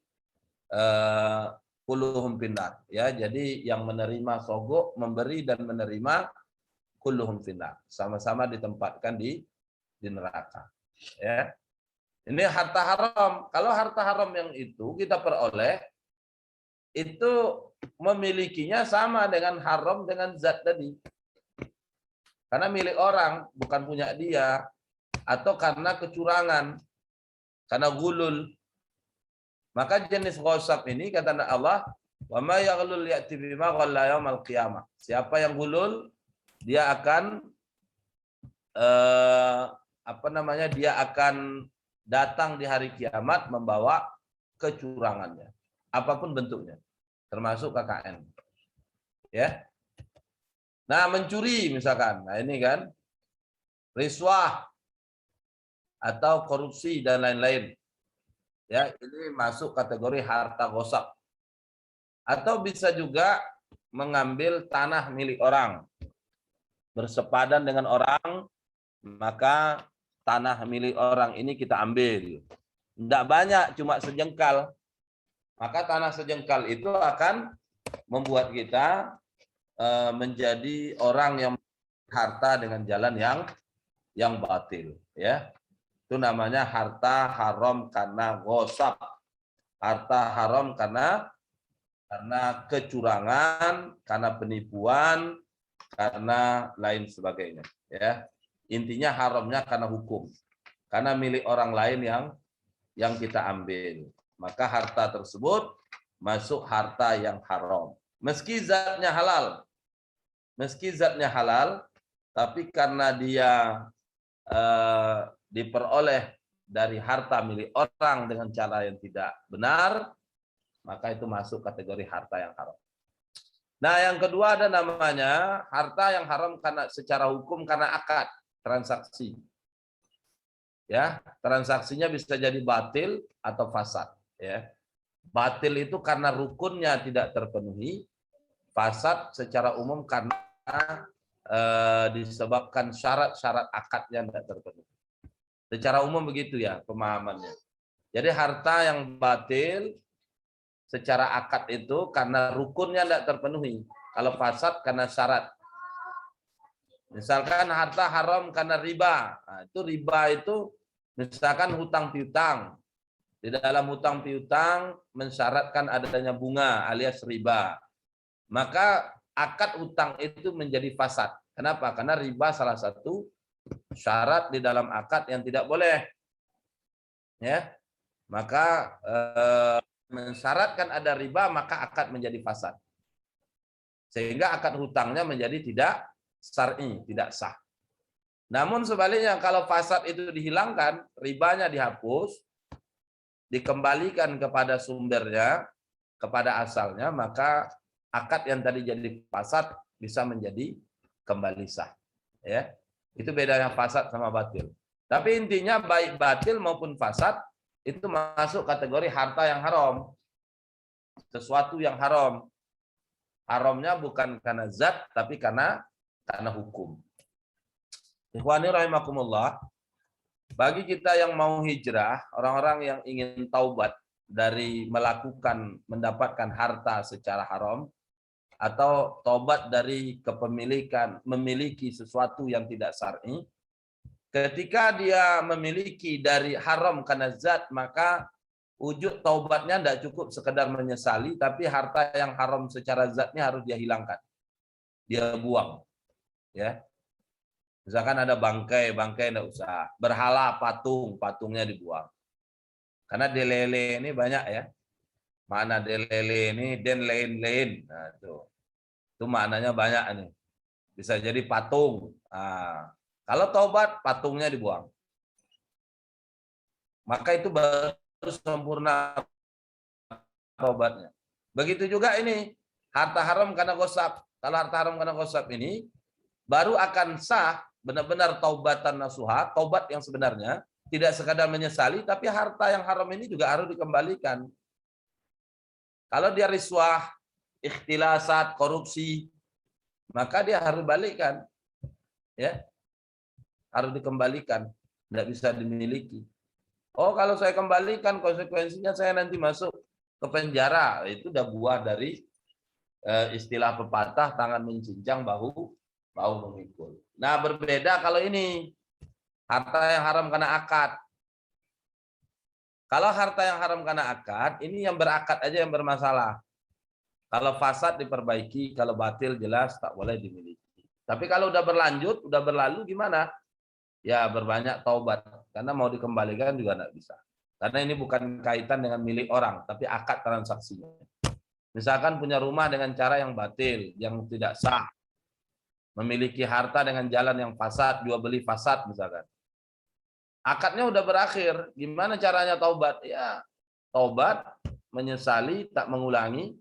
kulluhum finnar, ya. Jadi yang menerima sogok, memberi dan menerima kulluhum finnar, sama-sama ditempatkan di neraka, ya. Ini harta haram. Kalau harta haram yang itu kita peroleh, itu memilikinya sama dengan haram dengan zat tadi. Karena milik orang, bukan punya dia, atau karena kecurangan, karena gulul. Maka jenis ghosab ini kata Allah, wa ma yaghlul ya'ti bima ghalla yaumal qiyamah. Siapa yang gulul, dia akan dia akan datang di hari kiamat membawa kecurangannya, apapun bentuknya, termasuk KKN. Ya. Nah, mencuri misalkan. Nah, ini kan riswah atau korupsi dan lain-lain. Ya, ini masuk kategori harta ghosab. Atau bisa juga mengambil tanah milik orang. Bersepadan dengan orang, maka tanah milik orang ini kita ambil. Tidak banyak, cuma sejengkal. Maka tanah sejengkal itu akan membuat kita menjadi orang yang harta dengan jalan yang batil, ya. Itu namanya harta haram karena ghosab. Harta haram karena kecurangan, karena penipuan, karena lain sebagainya, ya. Intinya haramnya karena hukum. Karena milik orang lain yang kita ambil. Maka harta tersebut masuk harta yang haram. Meski zatnya halal, tapi karena dia diperoleh dari harta milik orang dengan cara yang tidak benar, maka itu masuk kategori harta yang haram. Nah, yang kedua ada namanya harta yang haram karena secara hukum karena akad, transaksi. Ya, transaksinya bisa jadi batil atau fasad, ya. Batil itu karena rukunnya tidak terpenuhi, fasad secara umum karena disebabkan syarat-syarat akadnya tidak terpenuhi. Secara umum begitu ya pemahamannya. Jadi harta yang batil secara akad itu karena rukunnya tidak terpenuhi. Kalau fasad karena syarat. Misalkan harta haram karena riba. Nah, itu riba itu misalkan hutang piutang. Di dalam hutang piutang mensyaratkan adanya bunga alias riba. Maka akad hutang itu menjadi fasad. Kenapa? Karena riba salah satu syarat di dalam akad yang tidak boleh. ya, maka mensyaratkan ada riba, maka akad menjadi fasad. Sehingga akad hutangnya menjadi tidak syar'i, tidak sah. Namun sebaliknya kalau fasad itu dihilangkan, ribanya dihapus, dikembalikan kepada sumbernya, kepada asalnya, maka akad yang tadi jadi fasad bisa menjadi kembali sah. Ya, itu bedanya fasad sama batil. Tapi intinya baik batil maupun fasad itu masuk kategori harta yang haram. Sesuatu yang haram. Haramnya bukan karena zat, tapi karena hukum. Ikhwani rahimakumullah, bagi kita yang mau hijrah, orang-orang yang ingin taubat dari mendapatkan harta secara haram, atau taubat dari kepemilikan, memiliki sesuatu yang tidak syar'i, ketika dia memiliki dari haram karena zat, maka wujud taubatnya tidak cukup sekedar menyesali, tapi harta yang haram secara zatnya harus dia hilangkan. Dia buang. Ya. Misalkan ada bangkai tidak usah. Berhala, patungnya dibuang. Karena delele ini banyak ya. Mana delele ini, dan lain-lain. Nah, itu maknanya banyak nih. Bisa jadi patung. Nah, kalau taubat, patungnya dibuang. Maka itu baru sempurna taubatnya. Begitu juga ini, harta haram karena gosap. Kalau harta haram karena gosap ini, baru akan sah benar-benar taubatan nasuha, taubat yang sebenarnya, tidak sekadar menyesali, tapi harta yang haram ini juga harus dikembalikan. Kalau dia riswah, ikhtilasat, korupsi, maka dia harus balikkan. Ya, harus dikembalikan, tidak bisa dimiliki. Oh, kalau saya kembalikan, konsekuensinya saya nanti masuk ke penjara. Itu udah buah dari istilah pepatah, tangan mencincang, bahu memikul. Nah, berbeda kalau ini harta yang haram karena akad. Kalau harta yang haram karena akad, ini yang berakad aja yang bermasalah. Kalau fasad diperbaiki, kalau batil jelas tak boleh dimiliki. Tapi kalau udah berlanjut, udah berlalu gimana? Ya berbanyak taubat. Karena mau dikembalikan juga tidak bisa. Karena ini bukan kaitan dengan milik orang, tapi akad transaksinya. Misalkan punya rumah dengan cara yang batil, yang tidak sah. Memiliki harta dengan jalan yang fasad, jual beli fasad misalkan. Akadnya udah berakhir, gimana caranya taubat? Ya, taubat, menyesali, tak mengulangi,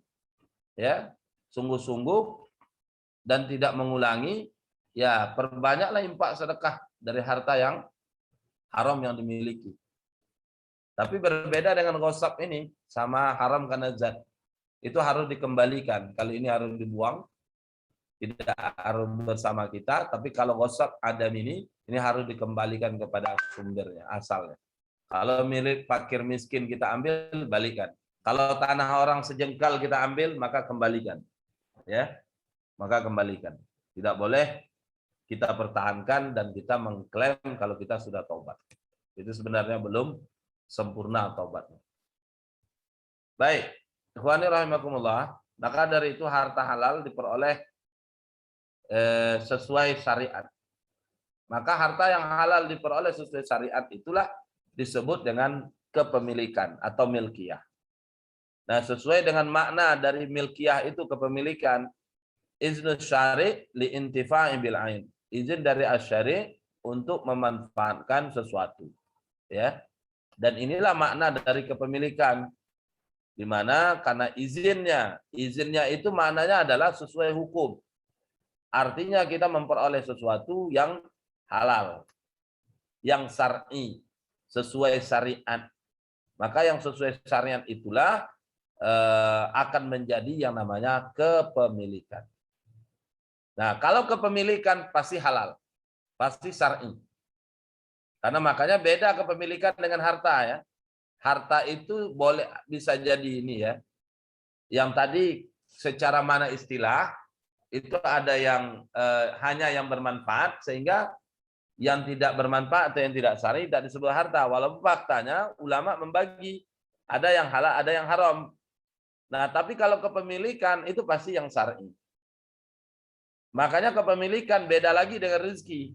ya, sungguh-sungguh dan tidak mengulangi, ya perbanyaklah infak sedekah dari harta yang haram yang dimiliki. Tapi berbeda dengan gosap ini, sama haram karena zat. Itu harus dikembalikan. Kalau ini harus dibuang, tidak harus bersama kita. Tapi kalau gosap adam ini harus dikembalikan kepada sumbernya, asalnya. Kalau milik fakir miskin kita ambil, balikan. Kalau tanah orang sejengkal kita ambil, maka kembalikan. Ya, maka kembalikan. Tidak boleh kita pertahankan dan kita mengklaim kalau kita sudah taubat. Itu sebenarnya belum sempurna taubatnya. Baik, ikhwani rahimakumullah, maka dari itu harta halal diperoleh sesuai syariat. Maka harta yang halal diperoleh sesuai syariat itulah disebut dengan kepemilikan atau milkiyah. Nah, sesuai dengan makna dari milkiyah itu kepemilikan, iznu syari' li intifa'i bil ain. Izin dari asyari' untuk memanfaatkan sesuatu. Ya. Dan inilah makna dari kepemilikan. Di mana karena izinnya itu maknanya adalah sesuai hukum. Artinya kita memperoleh sesuatu yang halal, yang syar'i, sesuai syariat. Maka yang sesuai syariat itulah akan menjadi yang namanya kepemilikan. Nah, kalau kepemilikan pasti halal, pasti syar'i. Karena makanya beda kepemilikan dengan harta ya. Harta itu boleh bisa jadi ini ya. Yang tadi secara mana istilah itu ada yang hanya yang bermanfaat, sehingga yang tidak bermanfaat atau yang tidak syar'i tidak disebut harta. Walaupun faktanya ulama membagi, ada yang halal, ada yang haram. Nah, tapi kalau kepemilikan itu pasti yang syar'i. Makanya kepemilikan beda lagi dengan rezeki.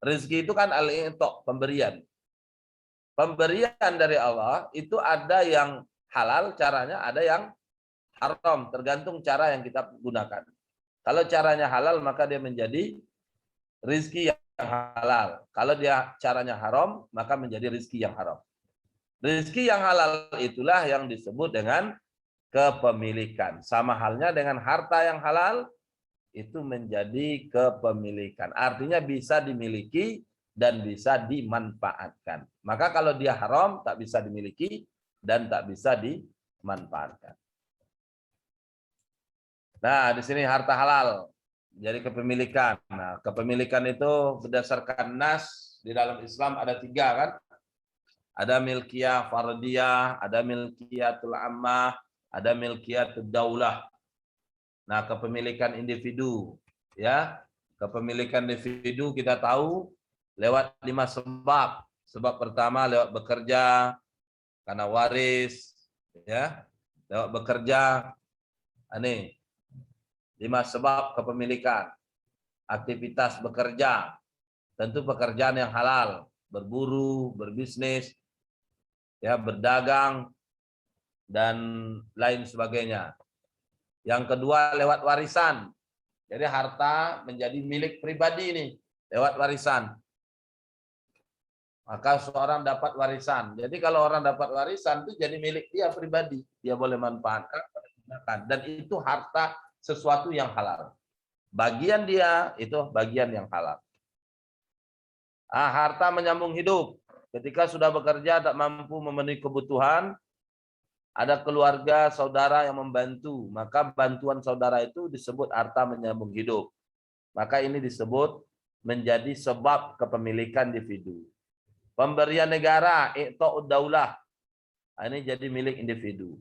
Rezeki itu kan al-i'ta, pemberian. Pemberian dari Allah itu ada yang halal caranya, ada yang haram, tergantung cara yang kita gunakan. Kalau caranya halal maka dia menjadi rizki yang halal. Kalau dia caranya haram maka menjadi rizki yang haram. Rizki yang halal itulah yang disebut dengan kepemilikan. Sama halnya dengan harta yang halal itu menjadi kepemilikan. Artinya bisa dimiliki dan bisa dimanfaatkan. Maka kalau dia haram tak bisa dimiliki dan tak bisa dimanfaatkan. Nah, di sini harta halal jadi kepemilikan. Nah, kepemilikan itu berdasarkan nas di dalam Islam ada 3 kan? Ada milkiyah fardiyah, ada milkiyatul ammah, ada milkiyatul daulah. Nah, kepemilikan individu ya. Kepemilikan individu kita tahu lewat 5 sebab. Sebab pertama lewat bekerja karena waris ya. Lewat bekerja. Ini 5 sebab kepemilikan. Aktivitas bekerja. Tentu pekerjaan yang halal, berburu, berbisnis, ya, berdagang dan lain sebagainya. Yang kedua lewat warisan. Jadi harta menjadi milik pribadi ini lewat warisan. Maka seorang dapat warisan. Jadi kalau orang dapat warisan itu jadi milik dia pribadi. Dia boleh manfaatkan. Dan itu harta sesuatu yang halal. Bagian dia itu bagian yang halal. Harta menyambung hidup. Ketika sudah bekerja tak mampu memenuhi kebutuhan, ada keluarga, saudara yang membantu. Maka bantuan saudara itu disebut harta menyambung hidup. Maka ini disebut menjadi sebab kepemilikan individu. Pemberian negara, i'ta'ud daulah. Ini jadi milik individu.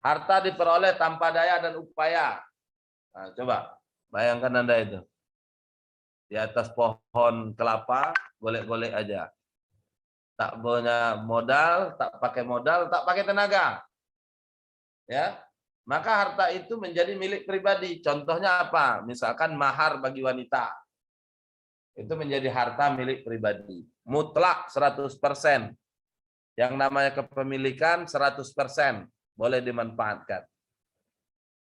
Harta diperoleh tanpa daya dan upaya. Nah, coba bayangkan Anda itu. Di atas pohon kelapa, golek-golek aja. Tak punya modal, tak pakai tenaga. Ya. Maka harta itu menjadi milik pribadi. Contohnya apa? Misalkan mahar bagi wanita. Itu menjadi harta milik pribadi. Mutlak 100%. Yang namanya kepemilikan 100% boleh dimanfaatkan.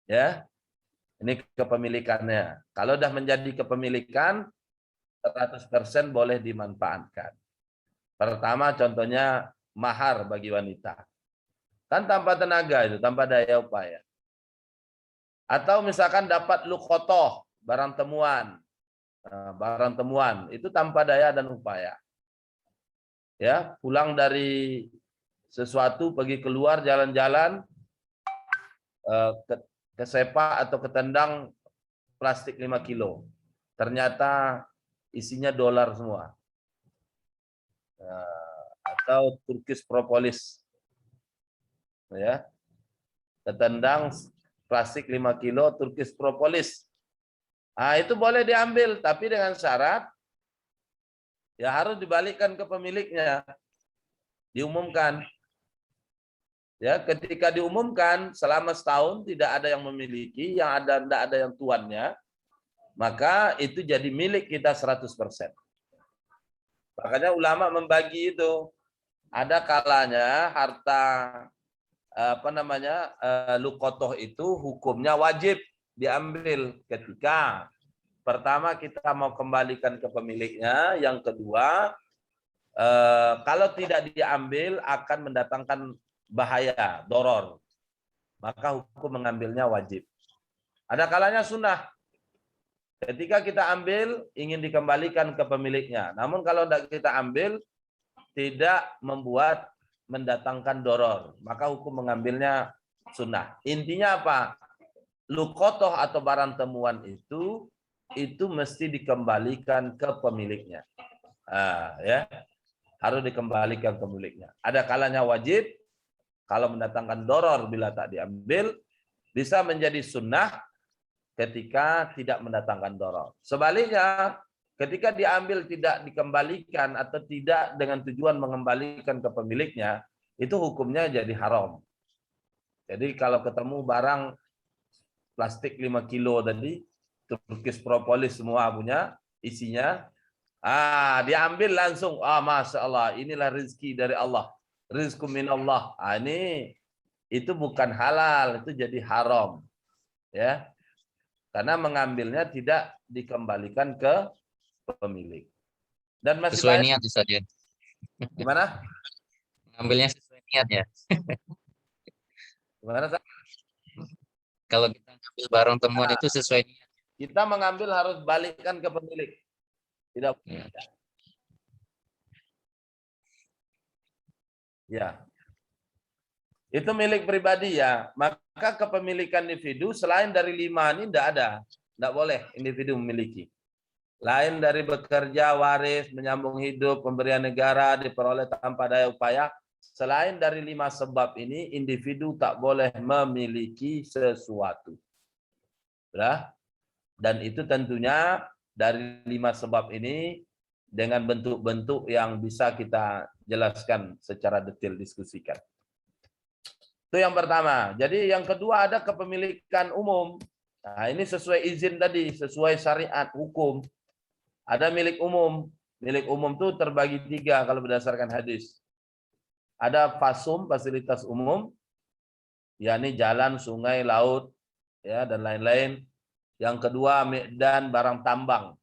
Ya. Ini kepemilikannya. Kalau sudah menjadi kepemilikan 100% boleh dimanfaatkan. Pertama contohnya mahar bagi wanita. Kan tanpa tenaga itu, tanpa daya upaya. Atau misalkan dapat luqotoh, barang temuan. Barang temuan itu tanpa daya dan upaya. Ya, pulang dari sesuatu pergi keluar jalan-jalan kesepak atau ketendang plastik 5 kilo. Ternyata isinya dolar semua. Atau Turkish propolis. Ya. Ketendang plastik 5 kilo Turkish propolis. Itu boleh diambil, tapi dengan syarat ya harus dibalikkan ke pemiliknya. Diumumkan. Ya, ketika diumumkan selama setahun tidak ada yang memiliki, yang ada tidak ada yang tuannya, maka itu jadi milik kita 100%. Makanya ulama membagi itu. Ada kalanya harta luqotoh itu hukumnya wajib diambil ketika pertama kita mau kembalikan ke pemiliknya, yang kedua kalau tidak diambil akan mendatangkan bahaya, doror. Maka hukum mengambilnya wajib. Ada kalanya sunnah. Ketika kita ambil, ingin dikembalikan ke pemiliknya. Namun kalau tidak kita ambil, tidak membuat mendatangkan doror. Maka hukum mengambilnya sunnah. Intinya apa? Luqotoh atau barang temuan itu mesti dikembalikan ke pemiliknya. Ya, harus dikembalikan ke pemiliknya. Ada kalanya wajib. Kalau mendatangkan doror bila tak diambil, bisa menjadi sunnah ketika tidak mendatangkan doror. Sebaliknya, ketika diambil tidak dikembalikan atau tidak dengan tujuan mengembalikan ke pemiliknya, itu hukumnya jadi haram. Jadi kalau ketemu barang plastik 5 kilo tadi, Turkish propolis semua punya isinya, Diambil langsung. Masya Allah, inilah rezeki dari Allah. Rizqu minallah. Ini itu bukan halal, itu jadi haram. Ya. Karena mengambilnya tidak dikembalikan ke pemilik. Dan masih Sesuai banyak. niat saja. Gimana? Ngambilnya sesuai niat ya. Gimana? Kalau kita ngambil barang temuan itu sesuai niat. Kita mengambil harus balikkan ke pemilik. Tidak. Ya. Itu milik pribadi ya. Maka kepemilikan individu selain dari 5 ini tidak ada. Tidak boleh individu memiliki. Lain dari bekerja, waris, menyambung hidup, pemberian negara, diperoleh tanpa daya upaya. Selain dari 5 sebab ini, individu tak boleh memiliki sesuatu. Ya? Dan itu tentunya dari 5 sebab ini dengan bentuk-bentuk yang bisa kita jelaskan secara detail, diskusikan. Itu yang pertama. Jadi yang kedua ada kepemilikan umum. Nah, ini sesuai izin tadi, sesuai syariat, hukum. Ada milik umum. Milik umum itu terbagi 3 kalau berdasarkan hadis. Ada fasum, fasilitas umum, yakni jalan, sungai, laut, ya dan lain-lain. Yang kedua dan barang tambang.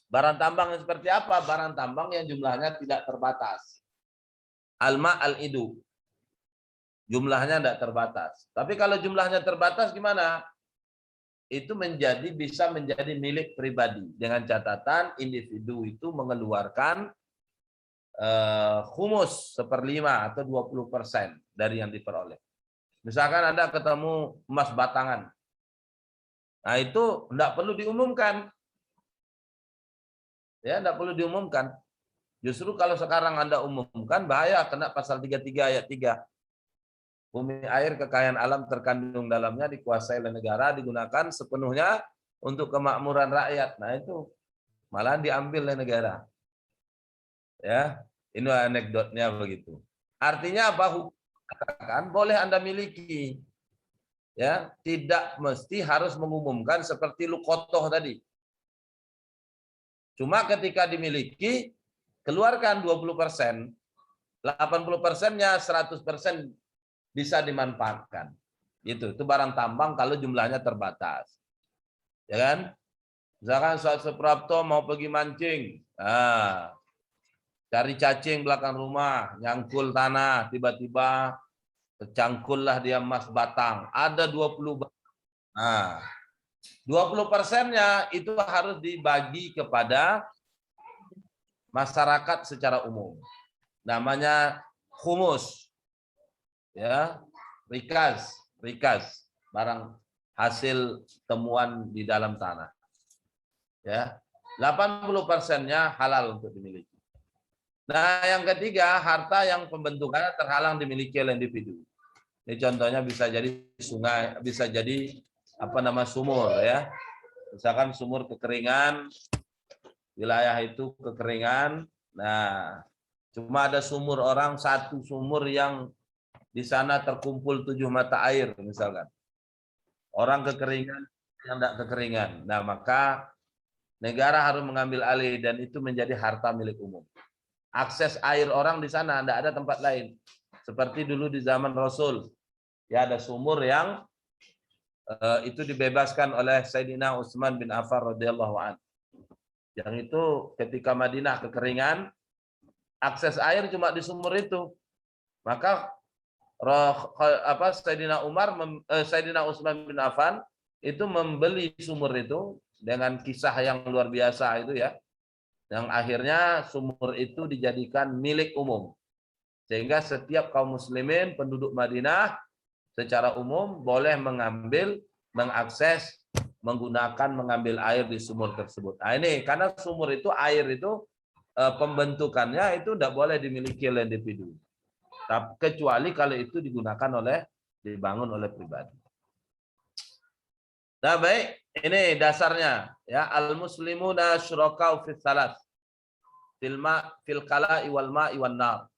Barang tambang yang seperti apa? Barang tambang yang jumlahnya tidak terbatas. Alma al-idu. Jumlahnya tidak terbatas. Tapi kalau jumlahnya terbatas gimana? Itu bisa menjadi milik pribadi. Dengan catatan individu itu mengeluarkan humus 1/5 atau 20% dari yang diperoleh. Misalkan Anda ketemu emas batangan. Nah itu tidak perlu diumumkan. Ya, tidak perlu diumumkan. Justru kalau sekarang Anda umumkan bahaya, kena pasal 33 ayat 3. Bumi air kekayaan alam terkandung dalamnya dikuasai oleh negara, digunakan sepenuhnya untuk kemakmuran rakyat. Nah itu malah diambil oleh negara. Ya, ini anekdotnya begitu. Artinya apa? Hukum katakan boleh Anda miliki. Ya, tidak mesti harus mengumumkan seperti lukotoh tadi. Cuma ketika dimiliki, keluarkan 20%, 80%-nya 100% bisa dimanfaatkan. Itu barang tambang kalau jumlahnya terbatas. Ya kan? Misalkan saat Suprapto mau pergi mancing, cari cacing belakang rumah, nyangkul tanah, tiba-tiba tercangkullah dia emas batang. Ada 20 batang. Nah, 20%-nya itu harus dibagi kepada masyarakat secara umum. Namanya humus. Ya, rikas, barang hasil temuan di dalam tanah. Ya, 80%-nya halal untuk dimiliki. Nah, yang ketiga, harta yang pembentukannya terhalang dimiliki oleh individu. Ini contohnya bisa jadi sungai, bisa jadi sumur ya. Misalkan sumur kekeringan, wilayah itu kekeringan. Nah, cuma ada sumur orang, satu sumur yang di sana terkumpul 7 mata air misalkan. Orang kekeringan yang tidak kekeringan. Nah, maka negara harus mengambil alih dan itu menjadi harta milik umum. Akses air orang di sana, tidak ada tempat lain. Seperti dulu di zaman Rasul. Ya, ada sumur yang itu dibebaskan oleh Sayyidina Utsman bin Affan radhiyallahu anhu. Yang itu ketika Madinah kekeringan, akses air cuma di sumur itu. Maka Sayyidina Utsman bin Affan itu membeli sumur itu dengan kisah yang luar biasa itu ya. Yang akhirnya sumur itu dijadikan milik umum. Sehingga setiap kaum muslimin penduduk Madinah secara umum boleh mengakses, mengambil air di sumur tersebut. Nah ini karena sumur itu, air itu pembentukannya itu tidak boleh dimiliki oleh individu. Kecuali kalau itu dibangun oleh pribadi. Nah baik, ini dasarnya ya, al-muslimuna syuraka'u fis salas. Fil kala'i wal ma'i wan nar.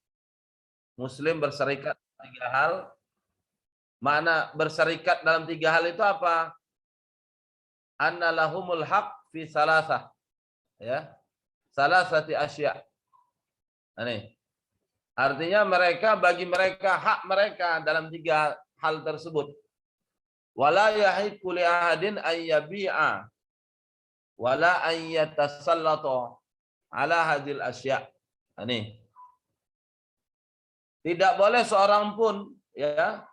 Muslim berserikat 3 hal. Makna berserikat dalam 3 hal itu apa? Anna lahumul haq fi salasah. Ya. salasati asya. Ini artinya bagi mereka hak mereka dalam 3 hal tersebut. Wala yahiqu li ahadin ay yabi'a wala ay yatasallata ala hadhil asya. Ini tidak boleh seorang pun ya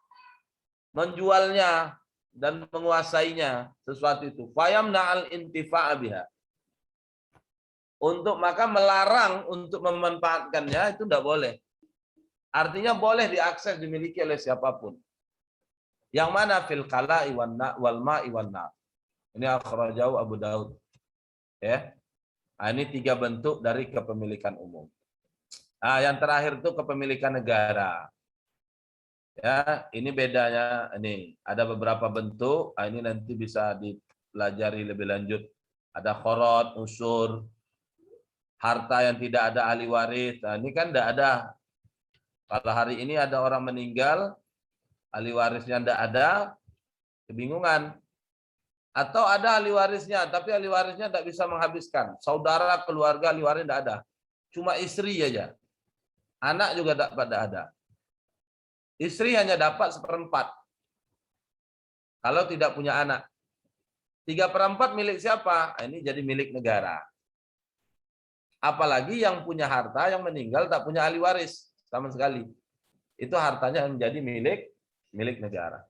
menjualnya dan menguasainya sesuatu itu. Fayamna al-intifa'a biha. Untuk maka melarang untuk memanfaatkannya itu tidak boleh. Artinya boleh diakses, dimiliki oleh siapapun. Yang mana fil qala'i wal ma'i wan nar. Ini akhrajahu Abu Daud. Ya. Nah, ini 3 bentuk dari kepemilikan umum. Nah, yang terakhir itu kepemilikan negara. Ya, ini bedanya. Ini ada beberapa bentuk. Nah, ini nanti bisa dipelajari lebih lanjut. Ada khorot, usur, harta yang tidak ada ahli waris. Nah, ini kan tidak ada. Kalau hari ini ada orang meninggal, ahli warisnya tidak ada, kebingungan. Atau ada ahli warisnya, tapi ahli warisnya tidak bisa menghabiskan. Saudara, keluarga, ahli waris tidak ada. Cuma istri aja. Anak juga tidak ada. Istri hanya dapat 1/4. Kalau tidak punya anak. 3/4 milik siapa? Nah, ini jadi milik negara. Apalagi yang punya harta, yang meninggal tak punya ahli waris sama sekali. Itu hartanya menjadi milik negara.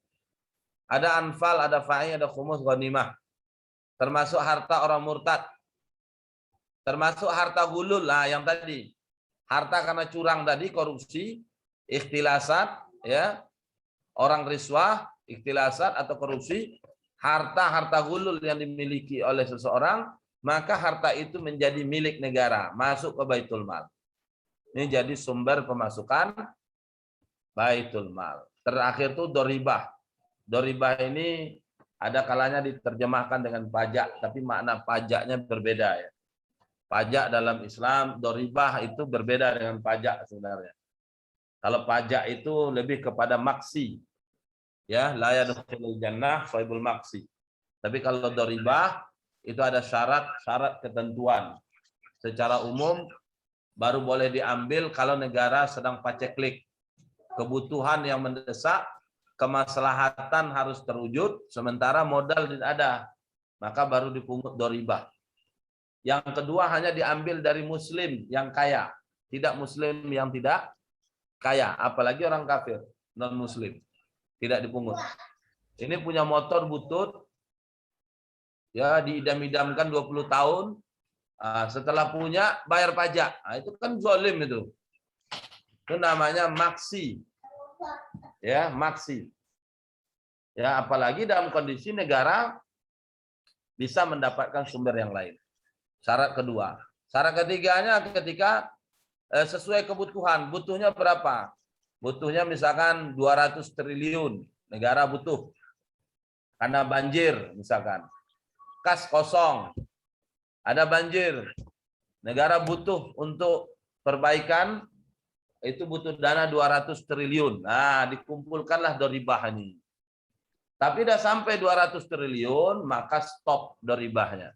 Ada anfal, ada fa'i, ada khumus, ghanimah. Termasuk harta orang murtad. Termasuk harta gulul lah yang tadi. Harta karena curang tadi, korupsi, ikhtilasat, ya. Orang riswah, ikhtilasat atau korupsi, harta gulul yang dimiliki oleh seseorang, maka harta itu menjadi milik negara, masuk ke Baitul Mal. Ini jadi sumber pemasukan Baitul Mal. Terakhir itu doribah. Doribah ini ada kalanya diterjemahkan dengan pajak, tapi makna pajaknya berbeda ya. Pajak dalam Islam, doribah itu berbeda dengan pajak sebenarnya. Kalau pajak itu lebih kepada maksi. Ya, la yadkhulul jannah shahibul maksi. Tapi kalau doribah itu ada syarat ketentuan. Secara umum baru boleh diambil kalau negara sedang paceklik. Kebutuhan yang mendesak, kemaslahatan harus terwujud, sementara modal tidak ada. Maka baru dipungut doribah. Yang kedua hanya diambil dari muslim yang kaya. Tidak muslim yang tidak kaya. Apalagi orang kafir, non-muslim. Tidak dipungut. Ini punya motor butut, ya diidam-idamkan 20 tahun, setelah punya bayar pajak. Nah, itu kan zalim itu. Itu namanya maksi. Ya, maksi. Ya, apalagi dalam kondisi negara bisa mendapatkan sumber yang lain. Syarat kedua. Syarat ketiganya ketika sesuai kebutuhan. Butuhnya berapa? Butuhnya misalkan 200 triliun. Negara butuh. Karena banjir misalkan. Kas kosong. Ada banjir. Negara butuh untuk perbaikan. Itu butuh dana 200 triliun. Nah, dikumpulkanlah doribah ini. Tapi udah sampai 200 triliun, maka stop doribahnya.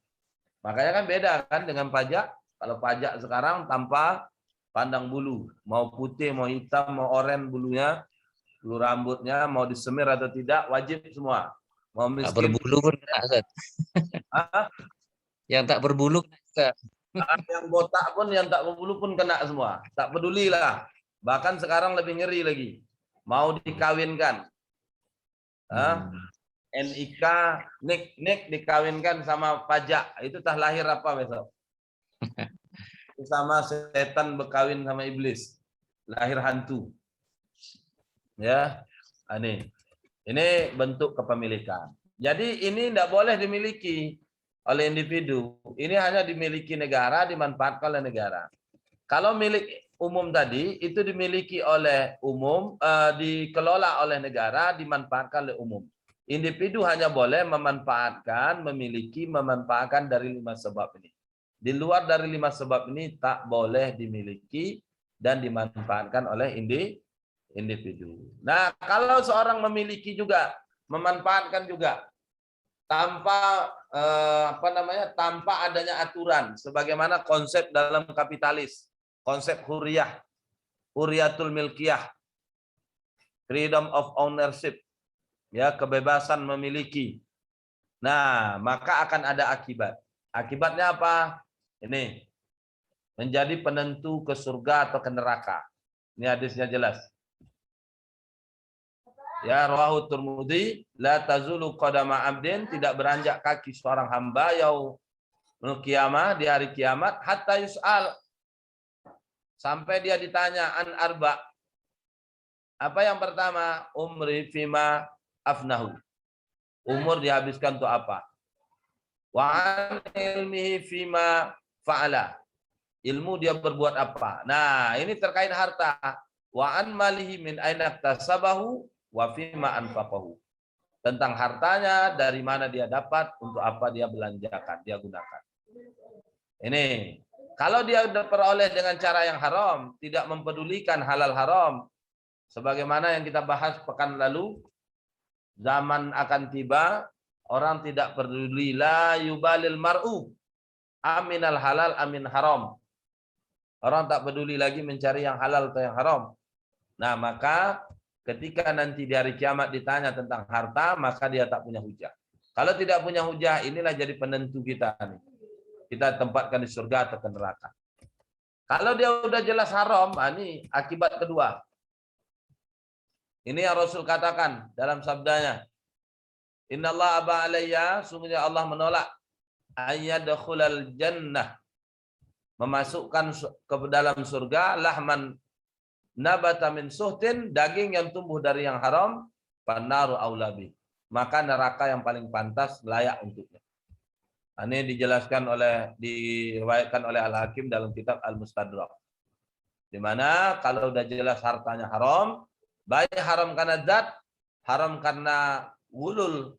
Makanya kan beda kan dengan pajak. Kalau pajak sekarang tanpa pandang bulu. Mau putih, mau hitam, mau oranye bulunya, bulu rambutnya, mau disemir atau tidak, wajib semua. Mau miskin. Tak berbulu pun kena, Ustaz. Yang tak berbulu kena. Yang botak pun, yang tak berbulu pun kena semua. Tak pedulilah. Bahkan sekarang lebih ngeri lagi. Mau dikawinkan. NIK, nik dikawinkan sama pajak. Itu tah lahir apa besok? Sama setan berkawin sama iblis. Lahir hantu. Ya, ini bentuk kepemilikan. Jadi ini tidak boleh dimiliki oleh individu. Ini hanya dimiliki negara, dimanfaatkan oleh negara. Kalau milik umum tadi itu dimiliki oleh umum, dikelola oleh negara, dimanfaatkan oleh umum. Individu hanya boleh memanfaatkan, memiliki, memanfaatkan dari 5 sebab ini. Di luar dari 5 sebab ini tak boleh dimiliki dan dimanfaatkan oleh individu. Nah, kalau seorang memiliki juga, memanfaatkan juga tanpa tanpa adanya aturan, sebagaimana konsep dalam kapitalis, konsep huriyatul milkiyah, freedom of ownership, ya, kebebasan memiliki. Nah, maka akan ada akibat. Akibatnya apa? Ini menjadi penentu ke surga atau ke neraka. Ini hadisnya jelas. Ya, rawahu Tirmidzi, la tazulu qadama 'abdin, tidak beranjak kaki seorang hamba yaumul qiyamah, di hari kiamat, hatta yus'al, sampai dia ditanya an arba. Apa yang pertama? Umri fima afnahu. Umur dihabiskan untuk apa? Wa an ilmihi fima fa'ala. Ilmu dia berbuat apa? Nah, ini terkait harta. Wa an malihi min aina tasabahu wa fima anfaqahu. Tentang hartanya, dari mana dia dapat, untuk apa dia belanjakan, dia gunakan. Ini, kalau dia peroleh dengan cara yang haram, tidak mempedulikan halal haram, sebagaimana yang kita bahas pekan lalu, zaman akan tiba, orang tidak peduli, la yubalil mar'u aminal halal amin haram. Orang tak peduli lagi mencari yang halal atau yang haram. Nah, maka ketika nanti di hari kiamat ditanya tentang harta, maka dia tak punya hujah. Kalau tidak punya hujah, inilah jadi penentu kita. Kita tempatkan di surga atau ke neraka. Kalau dia udah jelas haram, ini akibat kedua. Ini yang Rasul katakan dalam sabdanya. Innallaha aba alayya, sungguhnya Allah menolak ayyadkhulal jannah, memasukkan ke dalam surga, lahman nabata min suhtin, daging yang tumbuh dari yang haram, pannaru aulabi, maka neraka yang paling pantas layak untuknya. Ini diriwayatkan oleh Al-Hakim dalam kitab Al-Mustadrak. Di mana kalau udah jelas hartanya haram, baik haram karena zat, haram karena wulul,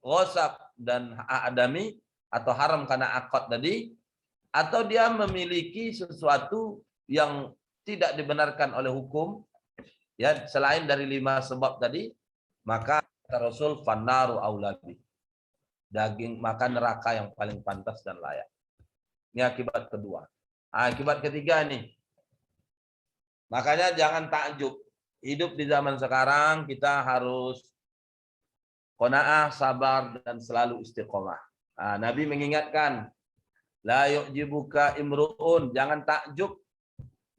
ghosab dan adami, atau haram karena akad tadi, atau dia memiliki sesuatu yang tidak dibenarkan oleh hukum, ya, selain dari 5 sebab tadi, maka kata Rasul fannaru aulabi, daging, maka neraka yang paling pantas dan layak. Ini akibat kedua. Akibat ketiga nih, makanya jangan takjub. Hidup di zaman sekarang kita harus qanaah, sabar, dan selalu istiqomah. Nabi mengingatkan, la yu'jibuka imru'un, jangan takjub,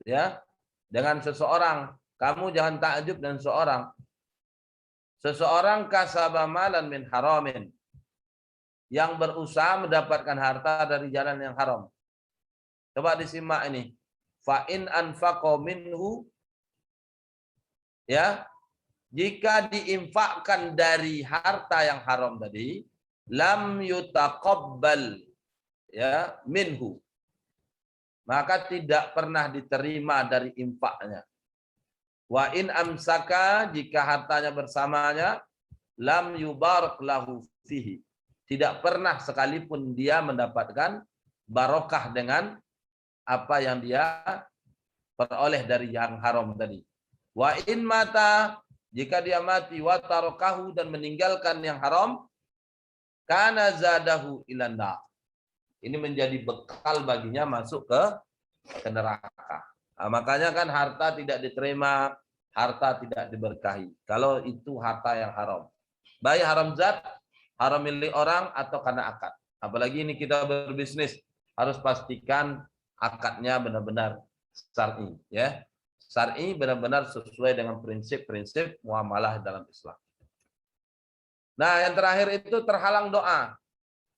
ya, dengan seseorang. Kamu jangan takjub dengan seseorang kasaba malan min haramin, yang berusaha mendapatkan harta dari jalan yang haram. Coba disimak ini. Fa in anfaqa minhu, ya, jika diinfakkan dari harta yang haram tadi, lam yutaqabbal, ya, minhu, maka tidak pernah diterima dari infaknya. Wa in amsaka, jika hartanya bersamanya, lam yubarak lahu fihi, tidak pernah sekalipun dia mendapatkan barokah dengan apa yang dia peroleh dari yang haram tadi. Wa in mata, jika dia mati, wa tarakahu, dan meninggalkan yang haram, kana zadahu ilan nar, ini menjadi bekal baginya masuk ke neraka. Makanya kan harta tidak diterima, harta tidak diberkahi kalau itu harta yang haram, baik haram zat, haram milik orang, atau karena akad. Apalagi ini kita berbisnis, harus pastikan akadnya benar-benar syar'i, ya. Syar'i benar-benar sesuai dengan prinsip-prinsip muamalah dalam Islam. Nah, yang terakhir itu terhalang doa.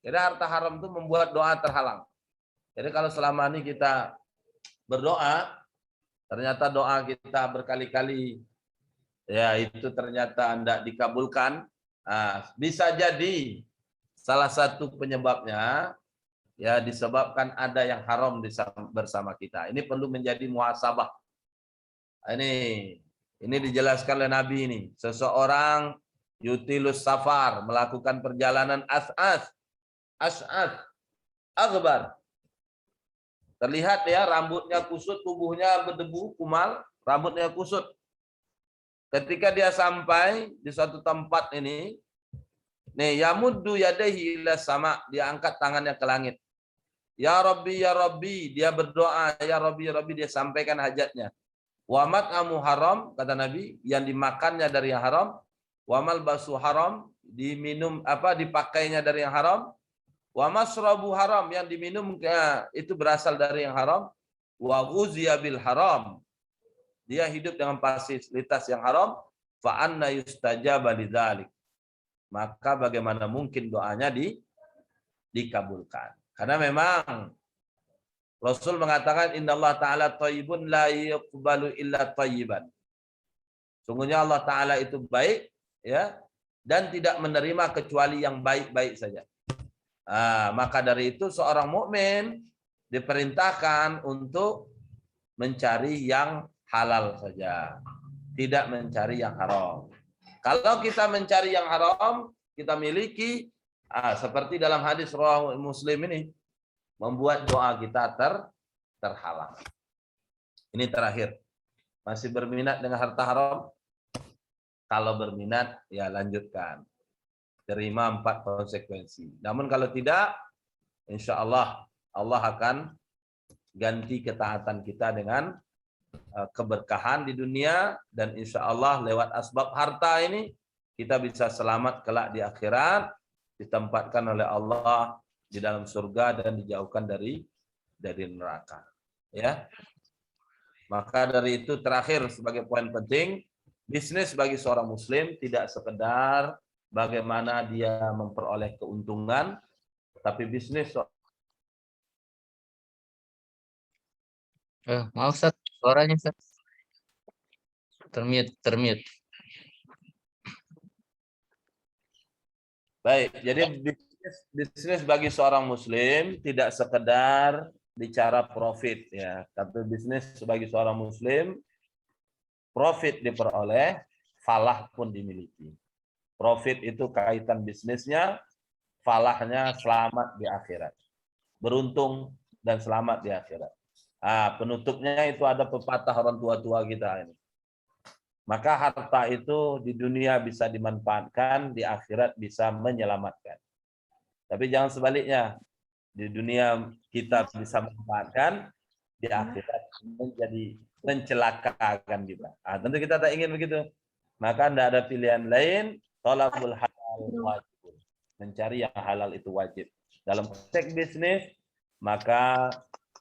Jadi harta haram itu membuat doa terhalang. Jadi kalau selama ini kita berdoa, ternyata doa kita berkali-kali, ya, itu ternyata tidak dikabulkan. Bisa jadi salah satu penyebabnya, ya, disebabkan ada yang haram bersama kita. Ini perlu menjadi muhasabah. Ini dijelaskan oleh Nabi ini. Seseorang yutilus safar, melakukan perjalanan as'as akbar. Terlihat, ya, rambutnya kusut, tubuhnya berdebu, kumal, rambutnya kusut. Ketika dia sampai di suatu tempat ini, Nih, yamuddu yadayhi ila sama, dia angkat tangannya ke langit. Ya Rabbi, dia berdoa, ya Rabbi, dia sampaikan hajatnya. Wa mat'amu haram, kata Nabi, yang dimakannya dari yang haram. Wa malbasu haram, dipakainya dari yang haram. Wa masrabu haram, yang diminumnya itu berasal dari yang haram. Wa ghuziya bil haram, dia hidup dengan fasilitas yang haram. Fa anna yustajaba lidzalik, maka bagaimana mungkin doanya dikabulkan? Karena memang Rasul mengatakan innallaha ta'ala thayyibun la yaqbalu illa thayyiban. Sungguhnya Allah Ta'ala itu baik, ya, dan tidak menerima kecuali yang baik-baik saja. Maka dari itu seorang mukmin diperintahkan untuk mencari yang halal saja, tidak mencari yang haram. Kalau kita mencari yang haram, kita miliki, seperti dalam hadis riwayat Muslim ini, membuat doa kita terhalang. Ini terakhir. Masih berminat dengan harta haram? Kalau berminat, ya lanjutkan. Terima 4 konsekuensi. Namun kalau tidak, insya Allah akan ganti ketaatan kita dengan keberkahan di dunia, dan insya Allah lewat asbab harta ini kita bisa selamat kelak di akhirat, ditempatkan oleh Allah di dalam surga dan dijauhkan dari neraka. Ya, maka dari itu terakhir sebagai poin penting, bisnis bagi seorang muslim tidak sekedar bagaimana dia memperoleh keuntungan, tapi bisnis. Maaf Ustaz, suaranya Ustaz. Termute. Baik, jadi bisnis bagi seorang muslim tidak sekedar bicara profit, ya. Tapi bisnis bagi seorang muslim, profit diperoleh, falah pun dimiliki. Profit itu kaitan bisnisnya, falahnya selamat di akhirat. Beruntung dan selamat di akhirat. Penutupnya itu ada pepatah orang tua-tua kita ini. Maka harta itu di dunia bisa dimanfaatkan, di akhirat bisa menyelamatkan. Tapi jangan sebaliknya. Di dunia kita bisa memanfaatkan, di akhirat menjadi mencelakakan kita. Tentu kita tak ingin begitu. Maka tidak ada pilihan lain, thalabul halal wajib. Mencari yang halal itu wajib. Dalam konteks bisnis, maka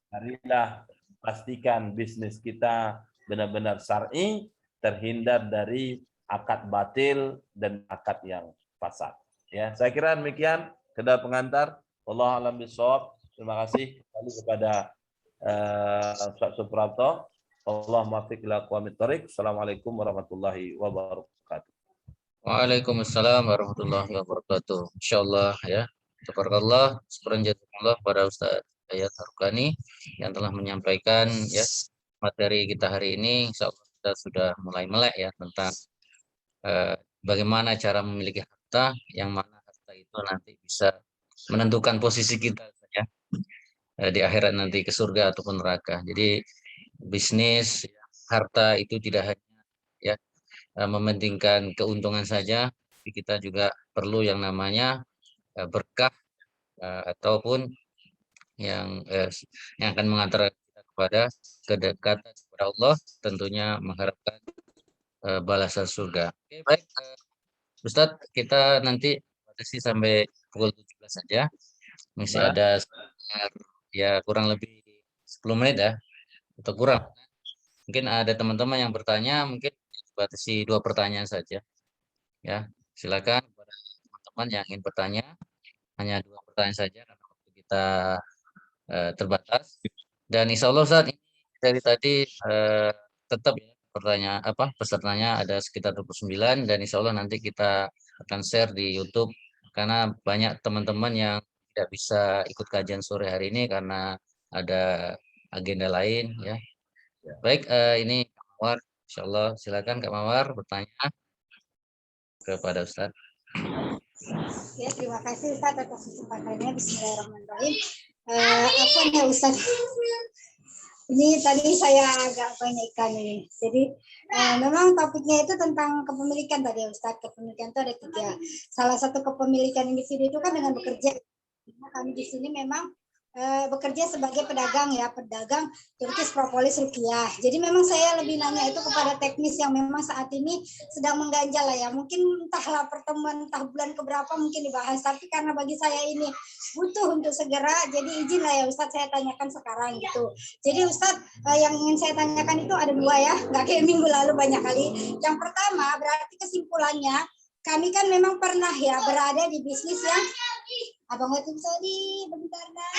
marilah pastikan bisnis kita benar-benar syar'i, terhindar dari akad batil dan akad yang fasad. Ya, saya kira demikian kedua pengantar. Wallahu a'lam bishawab. Terima kasih kembali kepada Ustaz Suprapto. Allahumma fiq ila aqwamit thoriq. Assalamualaikum warahmatullahi wabarakatuh. Waalaikumsalam warahmatullahi wabarakatuh. Insyaallah ya. Tabarakallah, syukran jazakallah pada Ustaz Yayat Harukani yang telah menyampaikan ya materi kita hari ini. Insyaallah kita sudah mulai melek ya tentang bagaimana cara memiliki harta, yang mana harta itu nanti bisa menentukan posisi kita ya, di akhirat nanti ke surga ataupun neraka. Jadi bisnis harta itu tidak hanya ya mementingkan keuntungan saja, tapi kita juga perlu yang namanya berkah ataupun yang akan mengantar kita kepada kedekatan kepada Allah, tentunya mengharapkan balasan surga. Oke, baik, Ustadz, kita nanti batasi sampai pukul 17 saja. Masih ada ya kurang lebih 10 menit ya, atau kurang. Mungkin ada teman-teman yang bertanya, mungkin batasi 2 pertanyaan saja. Ya, silakan kepada teman-teman yang ingin bertanya, hanya 2 pertanyaan saja karena waktu kita terbatas. Dan insya Allah saat ini dari tadi tetap ya, pesertanya ada sekitar 29, dan insya Allah nanti kita akan share di YouTube karena banyak teman-teman yang tidak bisa ikut kajian sore hari ini karena ada agenda lain ya. Baik, ini Kak Mawar, insya Allah silakan Kak Mawar bertanya kepada Ustadz. Ya, terima kasih Ustaz atas kesempatannya. Bismillahirrahmanirrahim. Apa ya Ustaz? Ini tadi saya agak banyak ikan ini. Jadi memang topiknya itu tentang kepemilikan tadi Ustadz. Kepemilikan itu ada 3. Salah satu kepemilikan individu itu kan dengan bekerja. Kami di sini memang bekerja sebagai pedagang ya, pedagang Turkish Propolis Ruqyah. Jadi memang saya lebih nanya itu kepada teknis yang memang saat ini sedang mengganjal lah ya. Mungkin entahlah pertemuan entah bulan keberapa mungkin dibahas, tapi karena bagi saya ini butuh untuk segera, jadi izin lah ya Ustadz saya tanyakan sekarang gitu. Jadi Ustadz yang ingin saya tanyakan itu ada 2 ya, nggak kayak minggu lalu banyak kali. Yang pertama berarti kesimpulannya kami kan memang pernah ya berada di bisnis yang Abang Watim Sodi, bentar dah.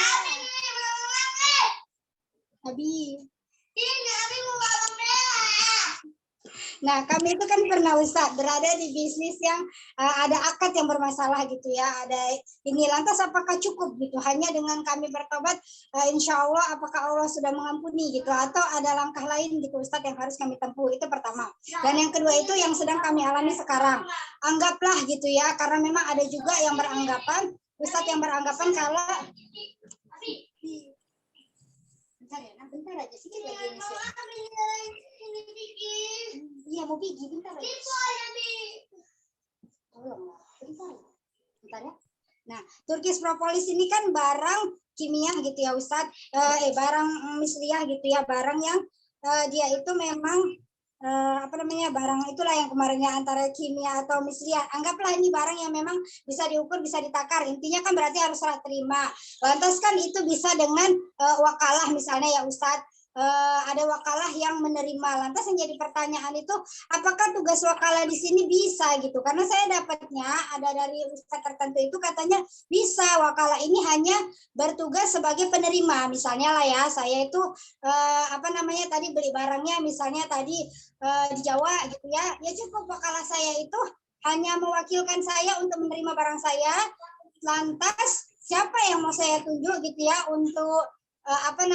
Abi. Nah, kami itu kan pernah Ustadz berada di bisnis yang ada akad yang bermasalah gitu ya. Ada ini lantas apakah cukup gitu? Hanya dengan kami bertobat, insya Allah apakah Allah sudah mengampuni gitu? Atau ada langkah lain gitu Ustadz yang harus kami tempuh? Itu pertama. Dan yang kedua itu yang sedang kami alami sekarang. Anggaplah gitu ya, karena memang ada juga yang beranggapan, Ustadz yang beranggapan kalau bentar aja sedikit lagi ini iya mau pergi bentar aja bentar ya. Nah, Turkish Propolis ini kan barang kimia gitu ya Ustadz, barang misliah gitu ya, barang yang dia itu memang barang itulah yang kemarinnya antara kimia atau misliah. Anggaplah ini barang yang memang bisa diukur, bisa ditakar. Intinya kan berarti harus serah terima. Lantas kan itu bisa dengan wakalah misalnya ya Ustadz. Ada wakalah yang menerima. Lantas yang jadi pertanyaan itu, apakah tugas wakalah di sini bisa gitu? Karena saya dapatnya ada dari ustadz tertentu itu katanya bisa wakalah ini hanya bertugas sebagai penerima. Misalnya lah ya, saya itu tadi beli barangnya, misalnya tadi di Jawa gitu ya, ya cukup wakalah saya itu hanya mewakilkan saya untuk menerima barang saya. Lantas siapa yang mau saya tunjuk gitu ya untuk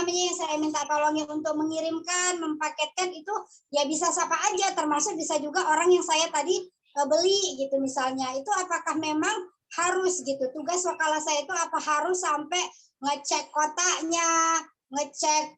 yang saya minta tolongin untuk mengirimkan, mempaketkan itu ya bisa siapa aja, termasuk bisa juga orang yang saya tadi beli gitu misalnya. Itu apakah memang harus gitu tugas wakalah saya itu apa harus sampai ngecek kotaknya, ngecek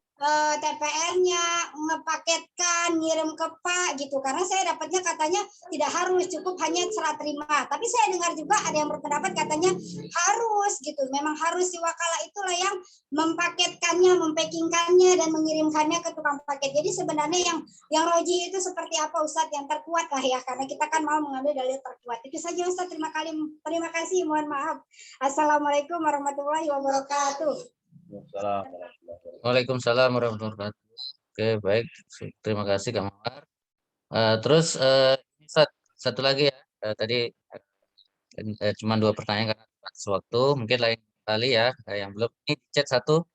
TPR-nya, ngepaketkan, ngirim ke Pak gitu. Karena saya dapatnya katanya tidak harus, cukup hanya serah terima. Tapi saya dengar juga ada yang berpendapat katanya harus gitu. Memang harus si wakalah itulah yang mempaketkannya, mempackingkannya dan mengirimkannya ke tukang paket. Jadi sebenarnya yang roji itu seperti apa Ustadz, yang terkuat lah ya, karena kita kan mau mengambil dalil terkuat. Itu saja Ustadz, terima kasih, mohon maaf. Assalamualaikum warahmatullahi wabarakatuh. Waalaikumsalam warahmatullahi wabarakatuh. Oke, baik. Terima kasih Kak Mawar. Terus satu lagi ya. Tadi cuma 2 pertanyaan karena batas waktu. Mungkin lain kali ya yang belum ini di chat satu.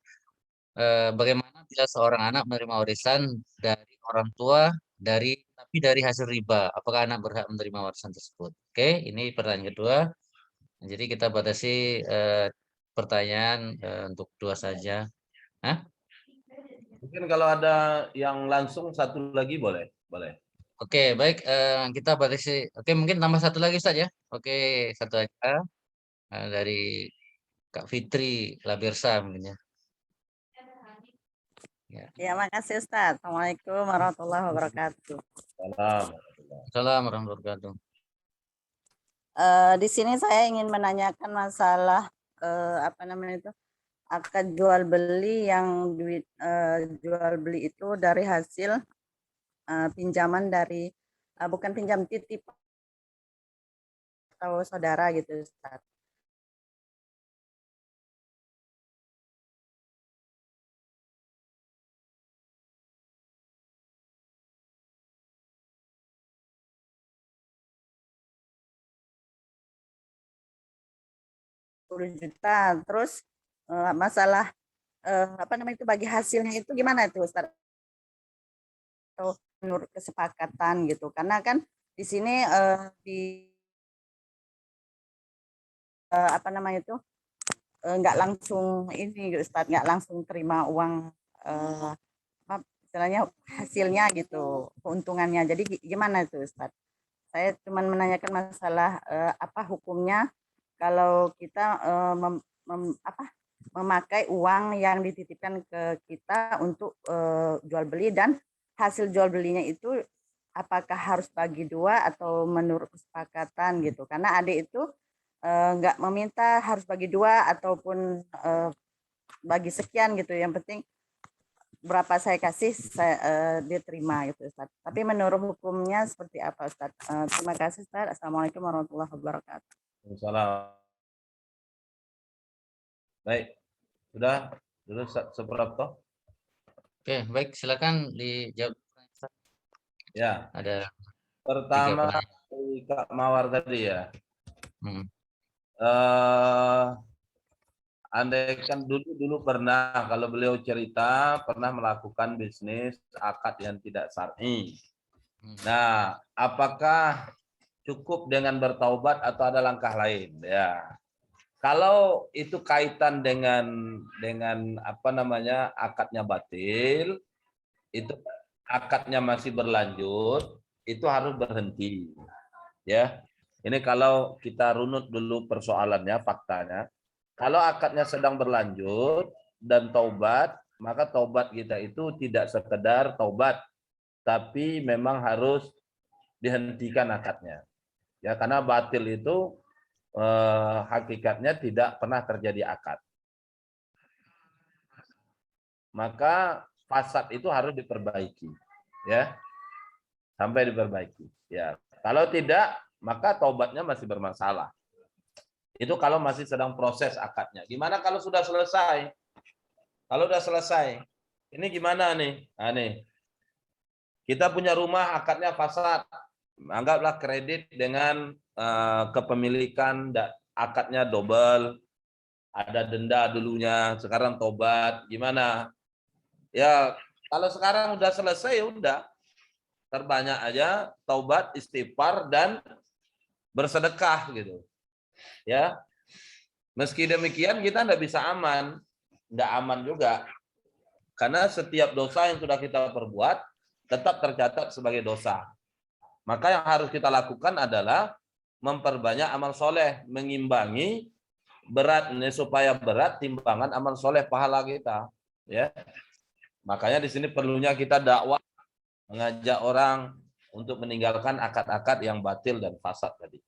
Bagaimana bila seorang anak menerima warisan dari orang tua tapi dari hasil riba? Apakah anak berhak menerima warisan tersebut? Oke, ini pertanyaan kedua. Jadi kita batasi pertanyaan untuk 2 saja. Hah? Mungkin kalau ada yang langsung satu lagi boleh. Oke, baik. Kita batasi. Oke, mungkin tambah satu lagi Ustaz ya. Oke, satu aja dari Kak Fitri Labirsa mungkin ya. Ya, makasih Ustaz. Assalamualaikum warahmatullahi wabarakatuh. Assalamualaikum warahmatullahi wabarakatuh. Di sini saya ingin menanyakan masalah akad jual beli yang jual beli itu dari hasil pinjaman dari bukan pinjam titip atau saudara gitu Ustaz. Juta. Terus masalah itu bagi hasilnya itu gimana itu Ustaz? Atau menurut kesepakatan gitu. Karena kan di sini nggak langsung ini Ustaz, nggak langsung terima uang istilahnya hasilnya gitu, keuntungannya. Jadi gimana itu Ustaz? Saya cuma menanyakan masalah apa hukumnya kalau kita memakai uang yang dititipkan ke kita untuk jual beli, dan hasil jual belinya itu apakah harus bagi dua atau menurut kesepakatan gitu. Karena adik itu nggak meminta harus bagi dua ataupun bagi sekian gitu. Yang penting berapa saya kasih dia terima gitu Ustaz. Tapi menurut hukumnya seperti apa Ustaz? Terima kasih Ustaz. Assalamualaikum warahmatullahi wabarakatuh. Salam. Baik, sudah dulu seberapa? Oke, baik, silakan dijawab. Ya, Ada 3 pertama pertanyaan. dari Kak Mawar tadi ya. Hmm. Andaikan dulu pernah, kalau beliau cerita pernah melakukan bisnis akad yang tidak syar'i. Nah, apakah cukup dengan bertaubat atau ada langkah lain? Ya. Kalau itu kaitan dengan apa namanya akadnya batil, itu akadnya masih berlanjut, itu harus berhenti. Ya, ini kalau kita runut dulu persoalannya, faktanya. Kalau akadnya sedang berlanjut dan taubat, maka taubat kita itu tidak sekedar taubat, tapi memang harus dihentikan akadnya. Ya, karena batil itu hakikatnya tidak pernah terjadi akad. Maka fasad itu harus diperbaiki, ya, sampai diperbaiki. Ya, kalau tidak, maka taubatnya masih bermasalah. Itu kalau masih sedang proses akadnya. Gimana kalau sudah selesai? Kalau sudah selesai, ini gimana nih? Nah, nih, kita punya rumah akadnya fasad. Anggaplah kredit dengan kepemilikan akadnya double, ada denda dulunya, sekarang tobat, gimana? Ya, kalau sekarang udah selesai, ya udah. Terbanyak aja taubat, istighfar, dan bersedekah gitu. Ya, meski demikian kita nggak bisa aman, nggak aman juga. Karena setiap dosa yang sudah kita perbuat tetap tercatat sebagai dosa. Maka yang harus kita lakukan adalah memperbanyak amal soleh, mengimbangi berat ini supaya berat timbangan amal soleh pahala kita. Ya, makanya di sini perlunya kita dakwah, mengajak orang untuk meninggalkan akad-akad yang batil dan fasad tadi.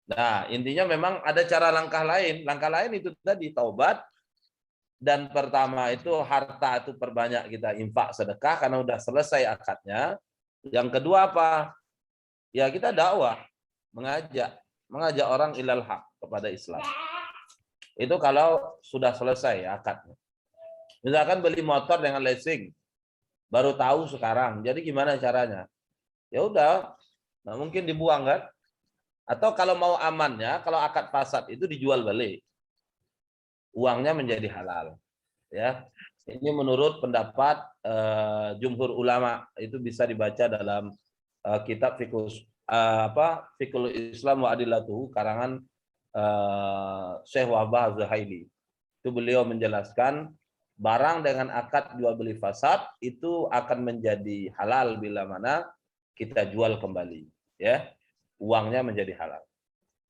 Nah, intinya memang ada cara langkah lain. Langkah lain itu tadi taubat, dan pertama itu harta itu perbanyak kita infak sedekah karena udah selesai akadnya. Yang kedua apa? Ya kita dakwah, mengajak orang ilal haq, kepada Islam. Itu kalau sudah selesai akadnya. Misalkan beli motor dengan leasing, baru tahu sekarang. Jadi gimana caranya? Ya udah, nah mungkin dibuang kan? Atau kalau mau amannya, kalau akad fasad itu dijual balik, uangnya menjadi halal. Ya, ini menurut pendapat jumhur ulama, itu bisa dibaca dalam kitab Fiqhul Islam wa Adillatuhu karangan Syekh Wahbah Zuhaili. Itu beliau menjelaskan barang dengan akad jual beli fasad itu akan menjadi halal bila mana kita jual kembali, ya. Uangnya menjadi halal.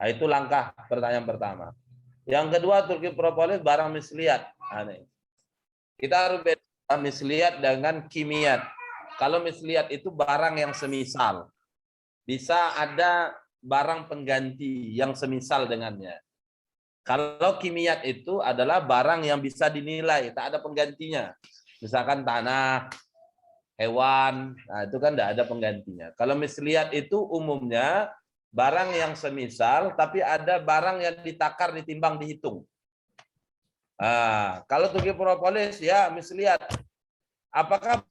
Nah, itu langkah pertanyaan pertama. Yang kedua, Turki propolis barang misliat. Aneh. Kita harus beda misliat dengan kimiat. Kalau misliat itu barang yang semisal. Bisa ada barang pengganti yang semisal dengannya. Kalau kimiat itu adalah barang yang bisa dinilai, tak ada penggantinya. Misalkan tanah, hewan, nah itu kan tidak ada penggantinya. Kalau misliat itu umumnya barang yang semisal, tapi ada barang yang ditakar, ditimbang, dihitung. Nah, kalau Turki propolis, ya misliat. Apakah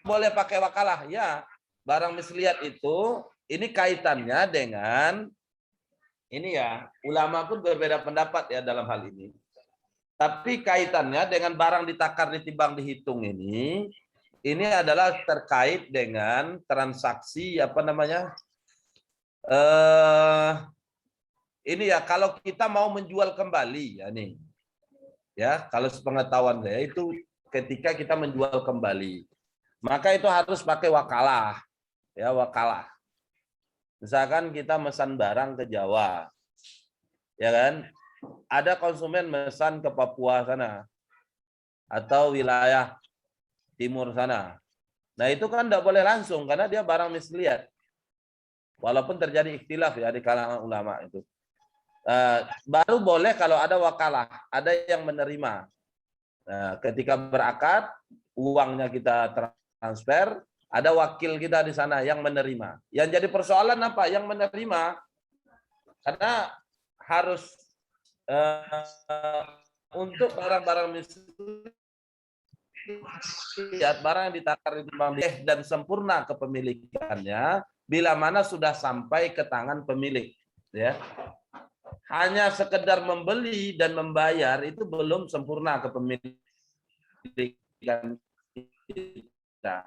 boleh pakai wakalah? Ya, barang misliat itu, ini kaitannya dengan, ini ya, ulama pun berbeda pendapat ya dalam hal ini. Tapi kaitannya dengan barang ditakar, ditimbang, dihitung ini adalah terkait dengan transaksi apa namanya? Ini ya, kalau kita mau menjual kembali ya nih. Ya, kalau sepengetahuan saya itu ketika kita menjual kembali, maka itu harus pakai wakalah. Ya, wakalah. Misalkan kita mesan barang ke Jawa, ya kan? ada konsumen memesan ke Papua sana atau wilayah timur sana. Nah itu kan tidak boleh langsung karena dia barang mislihat. Walaupun terjadi ikhtilaf ya di kalangan ulama itu. Baru boleh kalau ada wakalah, ada yang menerima. Nah, ketika berakad, uangnya kita transfer, ada wakil kita di sana yang menerima. Yang jadi persoalan apa? Yang menerima, karena harus untuk barang-barang mislihat, barang yang ditakar itu dan sempurna kepemilikannya, bila mana sudah sampai ke tangan pemilik. Ya. Hanya sekedar membeli dan membayar itu belum sempurna kepemilikan kita.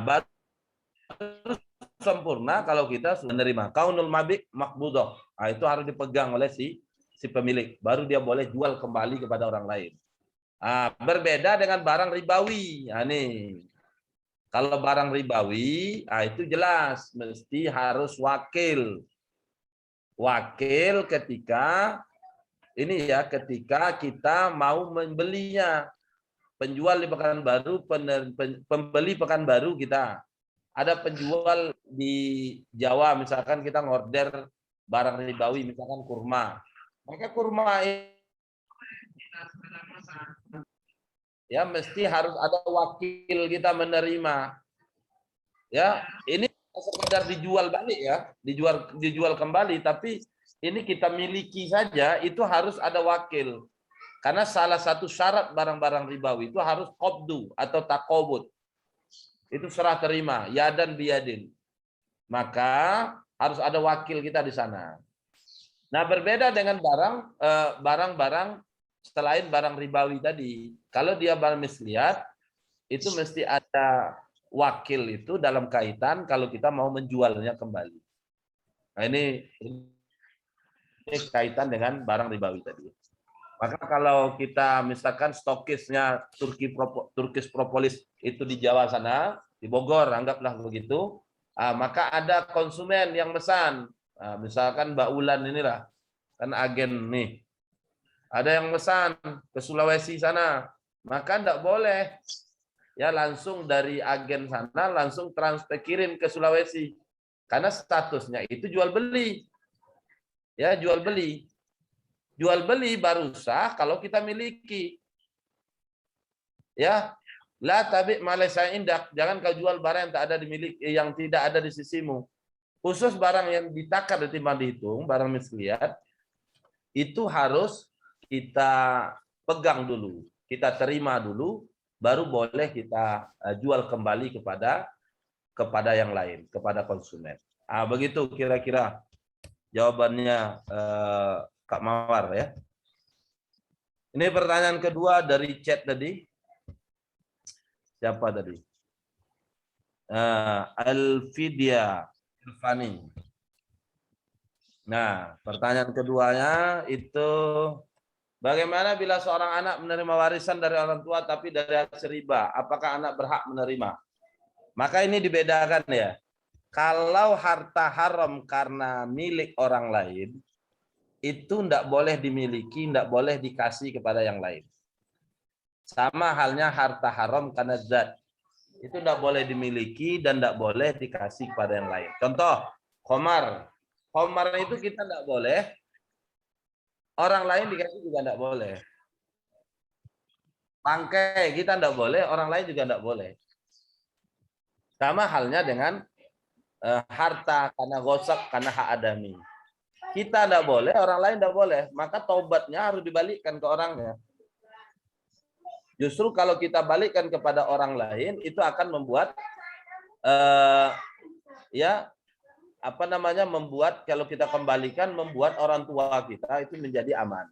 Baru sempurna kalau kita sudah menerima. Kaunul mabik makbudoh. Itu harus dipegang oleh si pemilik. Baru dia boleh jual kembali kepada orang lain. Berbeda dengan barang ribawi. Nih. Kalau barang ribawi, itu jelas mesti harus wakil. Wakil ketika kita mau membelinya. Penjual di Pekanbaru, pembeli Pekanbaru kita. Ada penjual di Jawa, misalkan kita ngorder barang ribawi, misalkan kurma. Maka kurma ya mesti harus ada wakil kita menerima. Ya, ini sekedar dijual balik ya, dijual kembali, tapi ini kita miliki saja, itu harus ada wakil. Karena salah satu syarat barang-barang ribawi itu harus qabdu atau takobut. Itu serah terima, yadan biyadin. Maka harus ada wakil kita di sana. Nah, berbeda dengan barang-barang selain barang ribawi tadi. Kalau dia barang mislihat, itu mesti ada wakil itu dalam kaitan kalau kita mau menjualnya kembali. Nah, ini kaitan dengan barang ribawi tadi. Maka kalau kita misalkan stokisnya Turkish Propolis itu di Jawa sana, di Bogor, anggaplah begitu, maka ada konsumen yang mesan. Misalkan Mbak Ulan inilah, kan agen nih. Ada yang mesan ke Sulawesi sana, maka tidak boleh ya langsung dari agen sana langsung transfer kirim ke Sulawesi. Karena statusnya itu jual beli. Ya, jual beli. Jual beli baru sah kalau kita miliki. Ya, la tabi' Malaysia indak. Jangan kau jual barang yang tak ada dimiliki, yang tidak ada di sisimu. Khusus barang yang ditakar ditimbang dihitung, barang mislihat, itu harus kita pegang dulu, kita terima dulu, baru boleh kita jual kembali kepada yang lain, kepada konsumen. Begitu kira-kira jawabannya Kak Mawar ya. Ini pertanyaan kedua dari chat tadi. Siapa tadi? Alfidia Irfani. Nah, pertanyaan keduanya itu bagaimana bila seorang anak menerima warisan dari orang tua tapi dari hasil riba, apakah anak berhak menerima? Maka ini dibedakan ya. Kalau harta haram karena milik orang lain, itu tidak boleh dimiliki, tidak boleh dikasih kepada yang lain. Sama halnya harta haram karena zat. Itu tidak boleh dimiliki dan tidak boleh dikasih kepada yang lain. Contoh, khamar. Khamar itu kita tidak boleh, orang lain dikasih juga tidak boleh. Bangkai kita tidak boleh, orang lain juga tidak boleh. Sama halnya dengan harta karena gosok, karena hak adami. Kita tidak boleh, orang lain tidak boleh. Maka taubatnya harus dibalikkan ke orangnya. Justru kalau kita balikkan kepada orang lain, itu akan membuat membuat kalau kita kembalikan, membuat orang tua kita itu menjadi aman.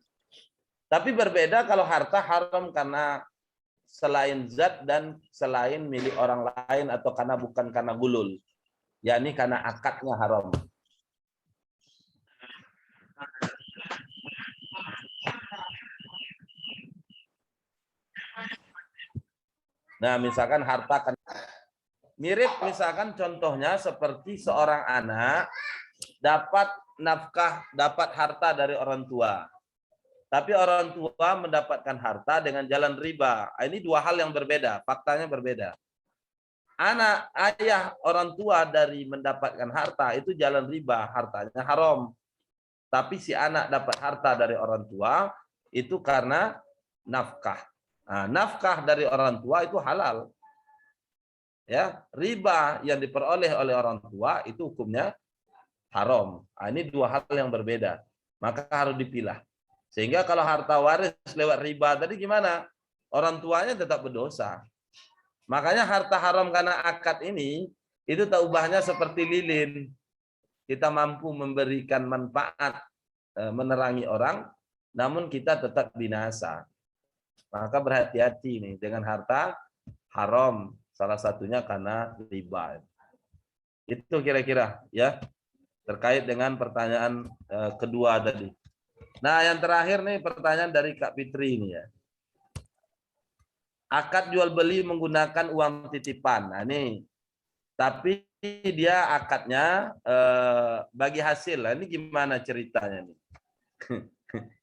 Tapi berbeda kalau harta haram karena selain zat dan selain milik orang lain atau bukan karena gulul, yakni karena akadnya haram. Nah, misalkan harta kan mirip, misalkan contohnya seperti seorang anak dapat nafkah dapat harta dari orang tua. Tapi orang tua mendapatkan harta dengan jalan riba. Ini dua hal yang berbeda, faktanya berbeda. Anak, ayah, orang tua dari mendapatkan harta itu jalan riba, hartanya haram. Tapi si anak dapat harta dari orang tua itu karena nafkah. Nah, nafkah dari orang tua itu halal. Ya, riba yang diperoleh oleh orang tua itu hukumnya haram. Nah, ini dua hal yang berbeda. Maka harus dipilah. Sehingga kalau harta waris lewat riba tadi gimana? Orang tuanya tetap berdosa. Makanya harta haram karena akad ini itu tak ubahnya seperti lilin. Kita mampu memberikan manfaat, menerangi orang, namun kita tetap binasa. Maka berhati-hati nih dengan harta haram. Salah satunya karena riba. Itu kira-kira ya terkait dengan pertanyaan kedua tadi. Nah, yang terakhir nih pertanyaan dari Kak Fitri ini ya. Akad jual beli menggunakan uang titipan. Nah, ini tapi dia akadnya bagi hasil. Nah, ini gimana ceritanya nih?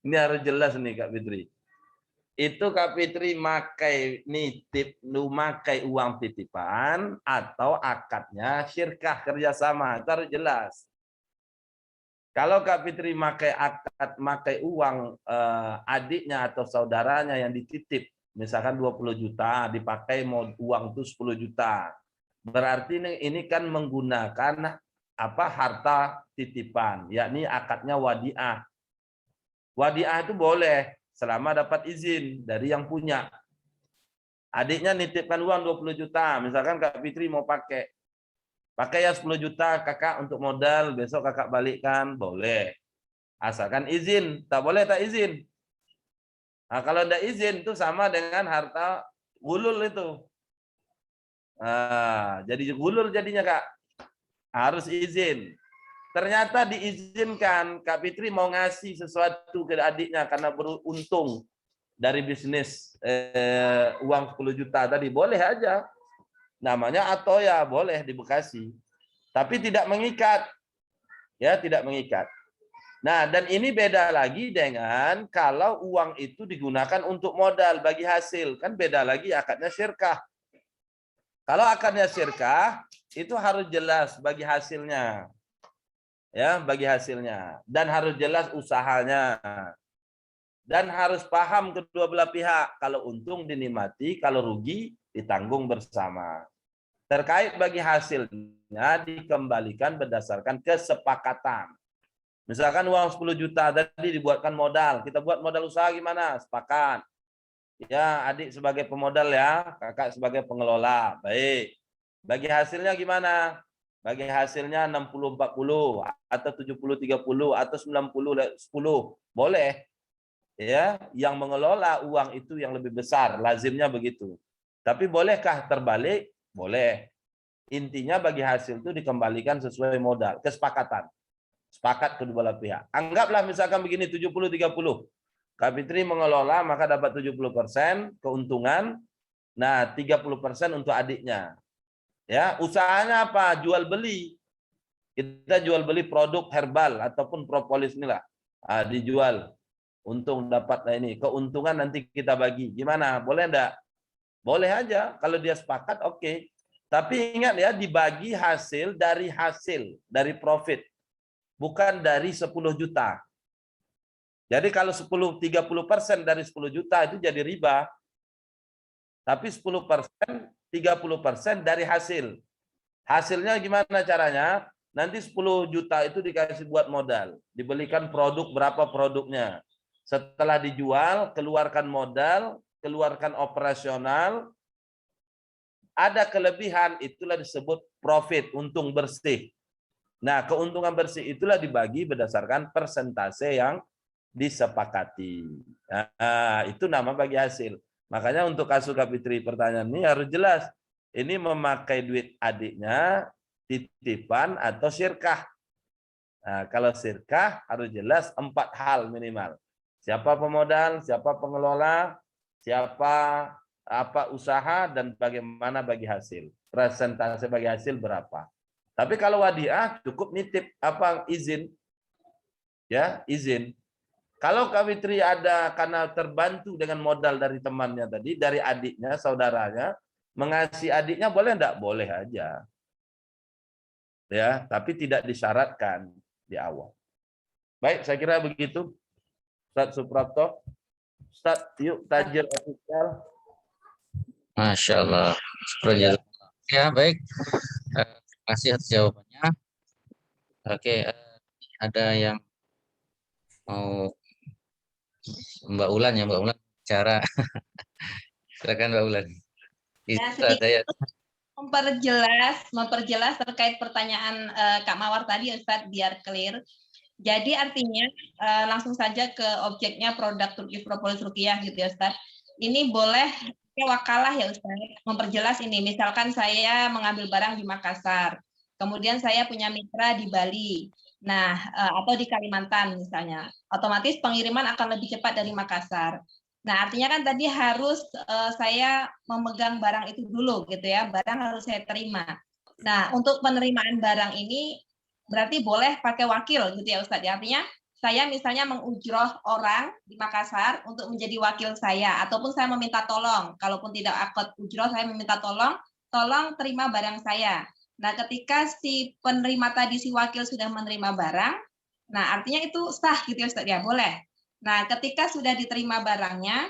Ini harus jelas nih Kak Fitri. Itu Kak Fitri makai uang titipan atau akadnya syirkah kerjasama, itu harus jelas. Kalau Kak Fitri makai uang adiknya atau saudaranya yang dititip, misalkan 20 juta, dipakai mau uang itu 10 juta. Berarti ini kan menggunakan harta titipan, yakni akadnya wadiah. Wadiah itu boleh selama dapat izin dari yang punya. Adiknya nitipkan uang 20 juta, misalkan Kak Fitri mau pakai ya 10 juta kakak untuk modal, besok kakak balikkan, boleh. Asalkan izin, tak boleh tak izin. Nah, kalau tidak izin itu sama dengan harta gulul itu. Nah, jadi gulul jadinya Kak. Harus izin. Ternyata diizinkan, Kak Fitri mau ngasih sesuatu ke adiknya karena beruntung dari bisnis uang 10 juta tadi, boleh aja. Namanya atau ya boleh di Bekasi. Tapi tidak mengikat. Ya, tidak mengikat. Nah, dan ini beda lagi dengan kalau uang itu digunakan untuk modal bagi hasil. Kan beda lagi akadnya syirkah. Kalau akadnya syirkah, itu harus jelas bagi hasilnya. Ya, bagi hasilnya. Dan harus jelas usahanya. Dan harus paham kedua belah pihak. Kalau untung dinikmati, kalau rugi ditanggung bersama. Terkait bagi hasilnya dikembalikan berdasarkan kesepakatan. Misalkan uang 10 juta tadi dibuatkan modal. Kita buat modal usaha gimana? Sepakat. Ya, adik sebagai pemodal ya, kakak sebagai pengelola. Baik. Bagi hasilnya gimana? Bagi hasilnya 60-40 atau 70-30 atau 90-10. Boleh. Ya, yang mengelola uang itu yang lebih besar, lazimnya begitu. Tapi bolehkah terbalik? Boleh. Intinya bagi hasil itu dikembalikan sesuai modal, kesepakatan. Sepakat kedua belah pihak. Anggaplah misalkan begini 70-30. Kak Fitri mengelola maka dapat 70% keuntungan. Nah, 30% untuk adiknya. Ya, usahanya apa? Jual beli. Kita jual beli produk herbal ataupun propolis inilah. Nah, dijual. Untung dapat ini. Keuntungan nanti kita bagi. Gimana? Boleh enggak? Boleh aja. Kalau dia sepakat, oke. Tapi ingat ya, dibagi hasil, dari profit. Bukan dari 10 juta. Jadi kalau 30% dari 10 juta itu jadi riba. Tapi 10%, 30% dari hasil. Hasilnya gimana caranya? Nanti 10 juta itu dikasih buat modal. Dibelikan produk berapa produknya. Setelah dijual, keluarkan modal, keluarkan operasional, ada kelebihan, itulah disebut profit, untung bersih. Nah, keuntungan bersih itulah dibagi berdasarkan persentase yang disepakati. Nah, itu nama bagi hasil. Makanya untuk kasus Kak Fitri pertanyaan ini harus jelas. Ini memakai duit adiknya, titipan atau syirkah. Nah, kalau syirkah harus jelas 4 hal minimal. Siapa pemodal, siapa pengelola, siapa usaha, dan bagaimana bagi hasil. Persentase bagi hasil berapa. Tapi kalau wadiah cukup nitip izin. Ya, izin. Kalau Kak Fitri ada karena terbantu dengan modal dari temannya tadi, dari adiknya, saudaranya, mengasihi adiknya boleh enggak? Boleh aja. Ya, tapi tidak disyaratkan di awal. Baik, saya kira begitu. Ustaz Suprapto. Ustaz, yuk tajir official. Masya Allah. Ya, baik. Terima kasih atas jawabannya. Oke, ada yang mau Mbak Ulan ya, Mbak Ulan cara. Silakan Mbak Ulan. Ya, Bisa saya. memperjelas terkait pertanyaan Kak Mawar tadi, Ustadz, biar clear. Jadi artinya langsung saja ke objeknya produk Turkish Propolis Ruqyah gitu ya, Ustadz. Ini boleh wakalah ya, Ustadz. Memperjelas ini, misalkan saya mengambil barang di Makassar, kemudian saya punya mitra di Bali, nah atau di Kalimantan misalnya, otomatis pengiriman akan lebih cepat dari Makassar. Nah, artinya kan tadi harus saya memegang barang itu dulu gitu ya, barang harus saya terima. Nah, untuk penerimaan barang ini berarti boleh pakai wakil gitu ya Ustadz. Artinya saya misalnya mengujroh orang di Makassar untuk menjadi wakil saya, ataupun saya meminta tolong, kalaupun tidak akad ujroh, saya meminta tolong terima barang saya. Nah, ketika si penerima tadi, si wakil sudah menerima barang, nah artinya itu sah gitu ya Ustadz ya, boleh. Nah, ketika sudah diterima barangnya,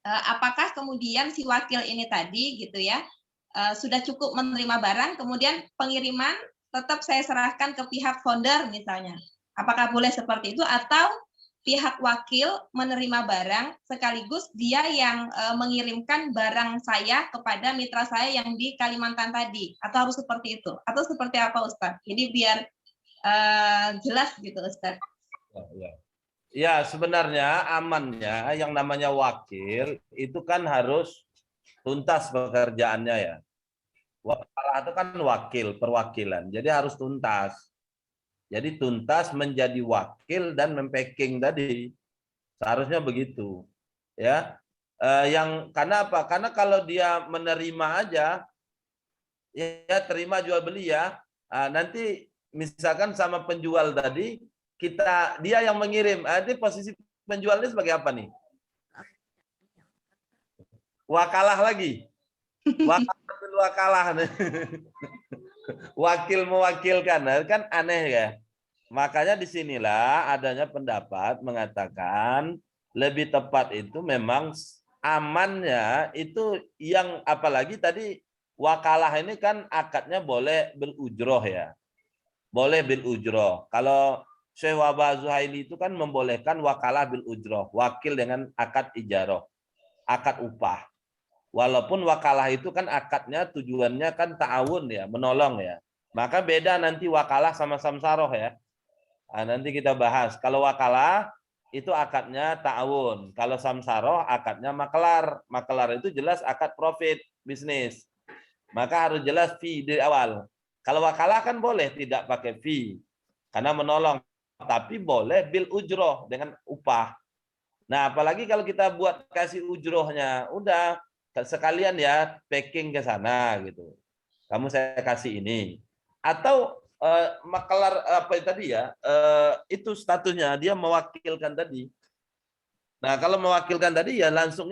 apakah kemudian si wakil ini tadi gitu ya sudah cukup menerima barang, kemudian pengiriman tetap saya serahkan ke pihak founder misalnya. Apakah boleh seperti itu, atau pihak wakil menerima barang sekaligus dia yang mengirimkan barang saya kepada mitra saya yang di Kalimantan tadi, atau harus seperti itu? Atau seperti apa Ustaz? Jadi biar jelas gitu Ustaz. Ya, sebenarnya amannya yang namanya wakil itu kan harus tuntas pekerjaannya ya. Wakalah itu kan wakil, perwakilan. Jadi harus tuntas. Jadi tuntas menjadi wakil dan mempacking tadi. Seharusnya begitu. Ya. Karena apa? Karena kalau dia menerima aja, ya terima jual beli ya. Nanti misalkan sama penjual tadi, dia yang mengirim. Nanti posisi penjualnya sebagai apa nih? Wakalah lagi. Wakalah. Wakil mewakilkan. Kan aneh ya. Makanya disinilah adanya pendapat mengatakan lebih tepat itu memang amannya itu yang, apalagi tadi wakalah ini kan akadnya boleh bil ujroh ya. Boleh bil ujroh. Kalau Syekh Wahbah Zuhaili itu kan membolehkan wakalah bil ujroh, wakil dengan akad ijaroh, akad upah. Walaupun wakalah itu kan akadnya tujuannya kan ta'awun ya, menolong ya. Maka beda nanti wakalah sama samsaroh ya. Nanti kita bahas. Kalau wakalah itu akadnya ta'awun. Kalau samsaroh akadnya makelar. Makelar itu jelas akad profit bisnis. Maka harus jelas fee dari awal. Kalau wakalah kan boleh tidak pakai fee karena menolong, tapi boleh bil ujroh dengan upah. Nah, apalagi kalau kita buat kasih ujrohnya, udah sekalian ya packing ke sana gitu. Kamu saya kasih ini. Atau makelar apa tadi ya? Itu statusnya dia mewakilkan tadi. Nah, kalau mewakilkan tadi ya langsung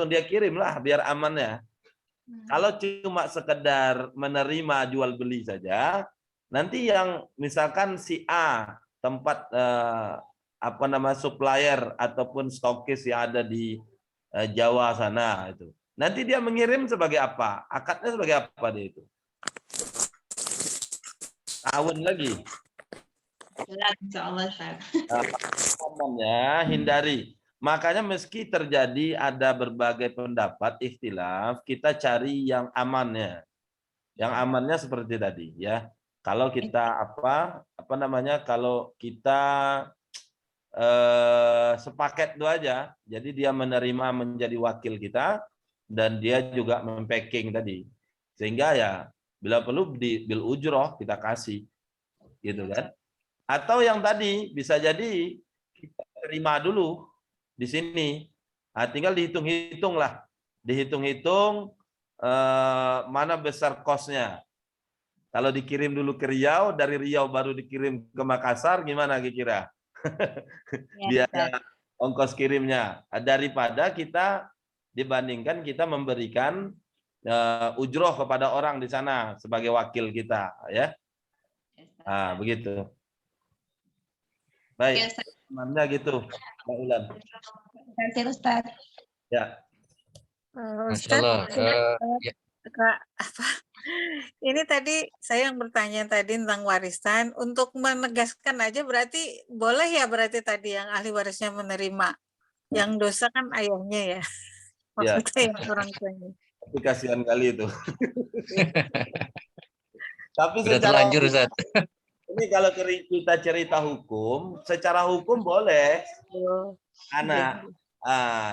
dia kirimlah biar aman ya. Kalau cuma sekedar menerima jual beli saja, nanti yang misalkan si A tempat supplier ataupun stokis yang ada di Jawa sana itu. Nanti dia mengirim sebagai apa? Akadnya sebagai apa dia itu? Tahun lagi. Hindari. Makanya meski terjadi ada berbagai pendapat ikhtilaf, kita cari yang amannya. Yang amannya seperti tadi ya. Kalau kita kalau kita sepaket itu aja, jadi dia menerima menjadi wakil kita dan dia juga mempacking tadi. Sehingga ya bila perlu di bil ujroh kita kasih. Gitu kan? Atau yang tadi bisa jadi kita terima dulu di sini. Nah, tinggal dihitung-hitung lah. Dihitung-hitung mana besar cost-nya. Kalau dikirim dulu ke Riau, dari Riau baru dikirim ke Makassar, gimana kira-kira? Ya, Biaya ongkos kirimnya. Daripada kita dibandingkan kita memberikan ujroh kepada orang di sana sebagai wakil kita, ya. Nah, begitu. Baik, temannya gitu, Mbak Ulan. Terima kasih Ustaz. Ya, Masya Ustaz, Allah. Ya, Kak, apa? Ini tadi saya yang bertanya tadi tentang warisan. Untuk menegaskan aja berarti boleh ya berarti tadi yang ahli warisnya menerima. Yang dosa kan ayahnya ya. ya. Maksudnya yang orang tuanya. Tapi kasihan kali itu. Tapi udah secara terlanjur Ustaz. ini kalau kita cerita hukum, secara hukum boleh Oh, anak.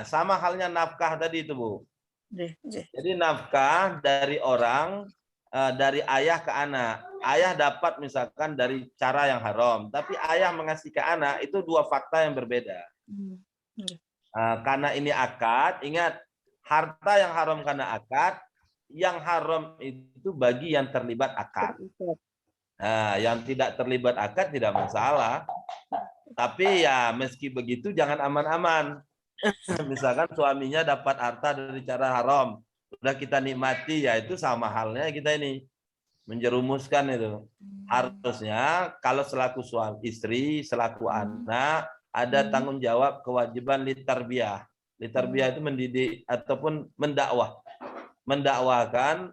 Sama halnya nafkah tadi itu, Bu. deh. Jadi nafkah dari orang, dari ayah ke anak. Ayah dapat misalkan dari cara yang haram, tapi ayah mengasih ke anak itu dua fakta yang berbeda. Karena ini akad, ingat harta yang haram karena akad, yang haram itu bagi yang terlibat akad. Nah, yang tidak terlibat akad tidak masalah. Tapi ya meski begitu jangan aman-aman. Misalkan suaminya dapat harta dari cara haram, udah kita nikmati, ya itu sama halnya kita ini menjerumuskan itu. Harusnya kalau selaku suami istri, selaku anak ada tanggung jawab kewajiban litarbiyah. Litarbiyah itu mendidik ataupun mendakwakan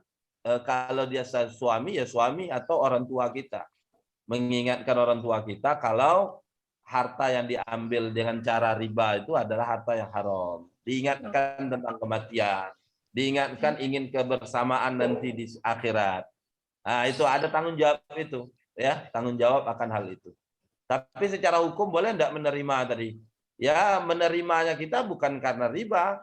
kalau dia suami ya suami atau orang tua kita. Mengingatkan orang tua kita kalau harta yang diambil dengan cara riba itu adalah harta yang haram. Diingatkan tentang kematian. Diingatkan ingin kebersamaan nanti di akhirat. Nah, itu ada tanggung jawab itu, ya, tanggung jawab akan hal itu. Tapi secara hukum boleh enggak menerima tadi? Ya, menerimanya kita bukan karena riba.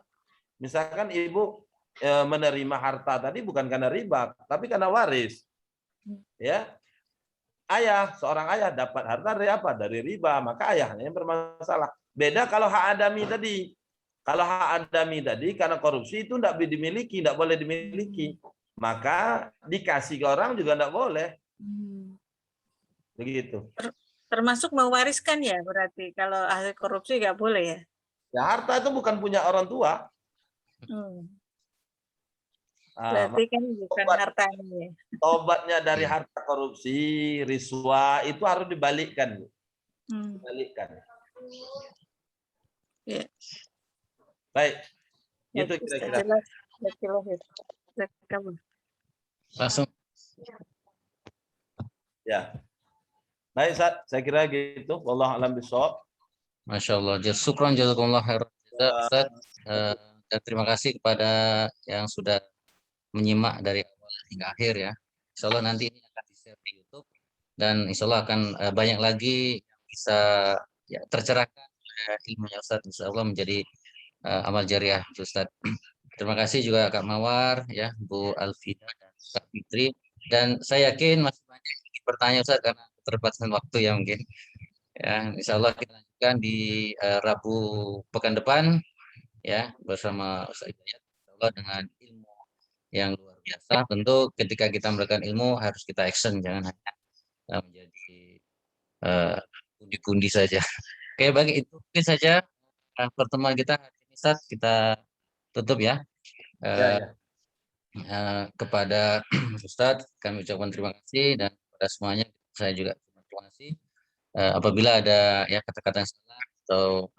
Misalkan ibu menerima harta tadi bukan karena riba, tapi karena waris. Ya. Seorang ayah dapat harta dari apa? Dari riba, maka ayahnya yang bermasalah. Beda kalau hak adami tadi. Kalau hak adami tadi karena korupsi itu tidak dimiliki, tidak boleh dimiliki. Maka dikasih ke orang juga tidak boleh. Begitu. Termasuk mewariskan ya berarti kalau ahli korupsi nggak boleh ya? Ya harta itu bukan punya orang tua. Berarti kan bukan hartanya. Tobatnya dari harta korupsi, riswa itu harus dibalikkan. Dibalikkan. Ya. Baik. Itu kira-kira. Langsung. Ya. Baik, Ustaz. Saya kira gitu. Wallahu a'lam bishawab. Masya Allah. Syukran jazakumullah khairan Ustaz. Dan terima kasih kepada yang sudah menyimak dari awal hingga akhir ya. Insya Allah nanti ini akan di-share di YouTube dan insya Allah akan banyak lagi yang bisa ya, tercerahkan ilmunya Ustaz. Insya Allah menjadi amal jariah Ustaz. Terima kasih juga Kak Mawar, ya Bu Alfida dan Kak Fitri. Dan saya yakin masih banyak yang ingin bertanya Ustaz karena keterbatasan waktu ya mungkin. Ya, insya Allah kita lanjutkan di Rabu pekan depan ya bersama Ustaz Hidayat insya Allah dengan ilmu yang luar biasa. Tentu ketika kita memberikan ilmu harus kita action, jangan hanya menjadi pundi-pundi saja. Oke, bagi itu mungkin saja pertemuan kita hari ini Ustaz, kita tutup ya. Kepada Ustadz kami ucapkan terima kasih dan kepada semuanya saya juga terima kasih. Apabila ada ya kata-kata yang salah atau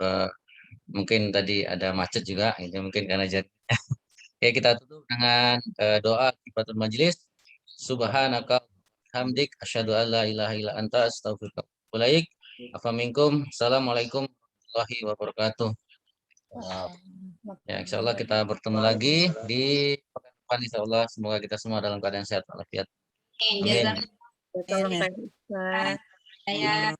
mungkin tadi ada macet juga, itu mungkin karena jadi. Oke, kita tutup dengan doa kifaratul majelis. Subhanaka hamdik asyhadu an la ilaha illa anta astaghfiruka wa atubu ilaik. Afa minkum. Assalamualaikum warahmatullahi wabarakatuh. Ya, insya Allah kita bertemu lagi di pekan depan insya Allah. Semoga kita semua dalam keadaan sehat walafiat. Amin. Saya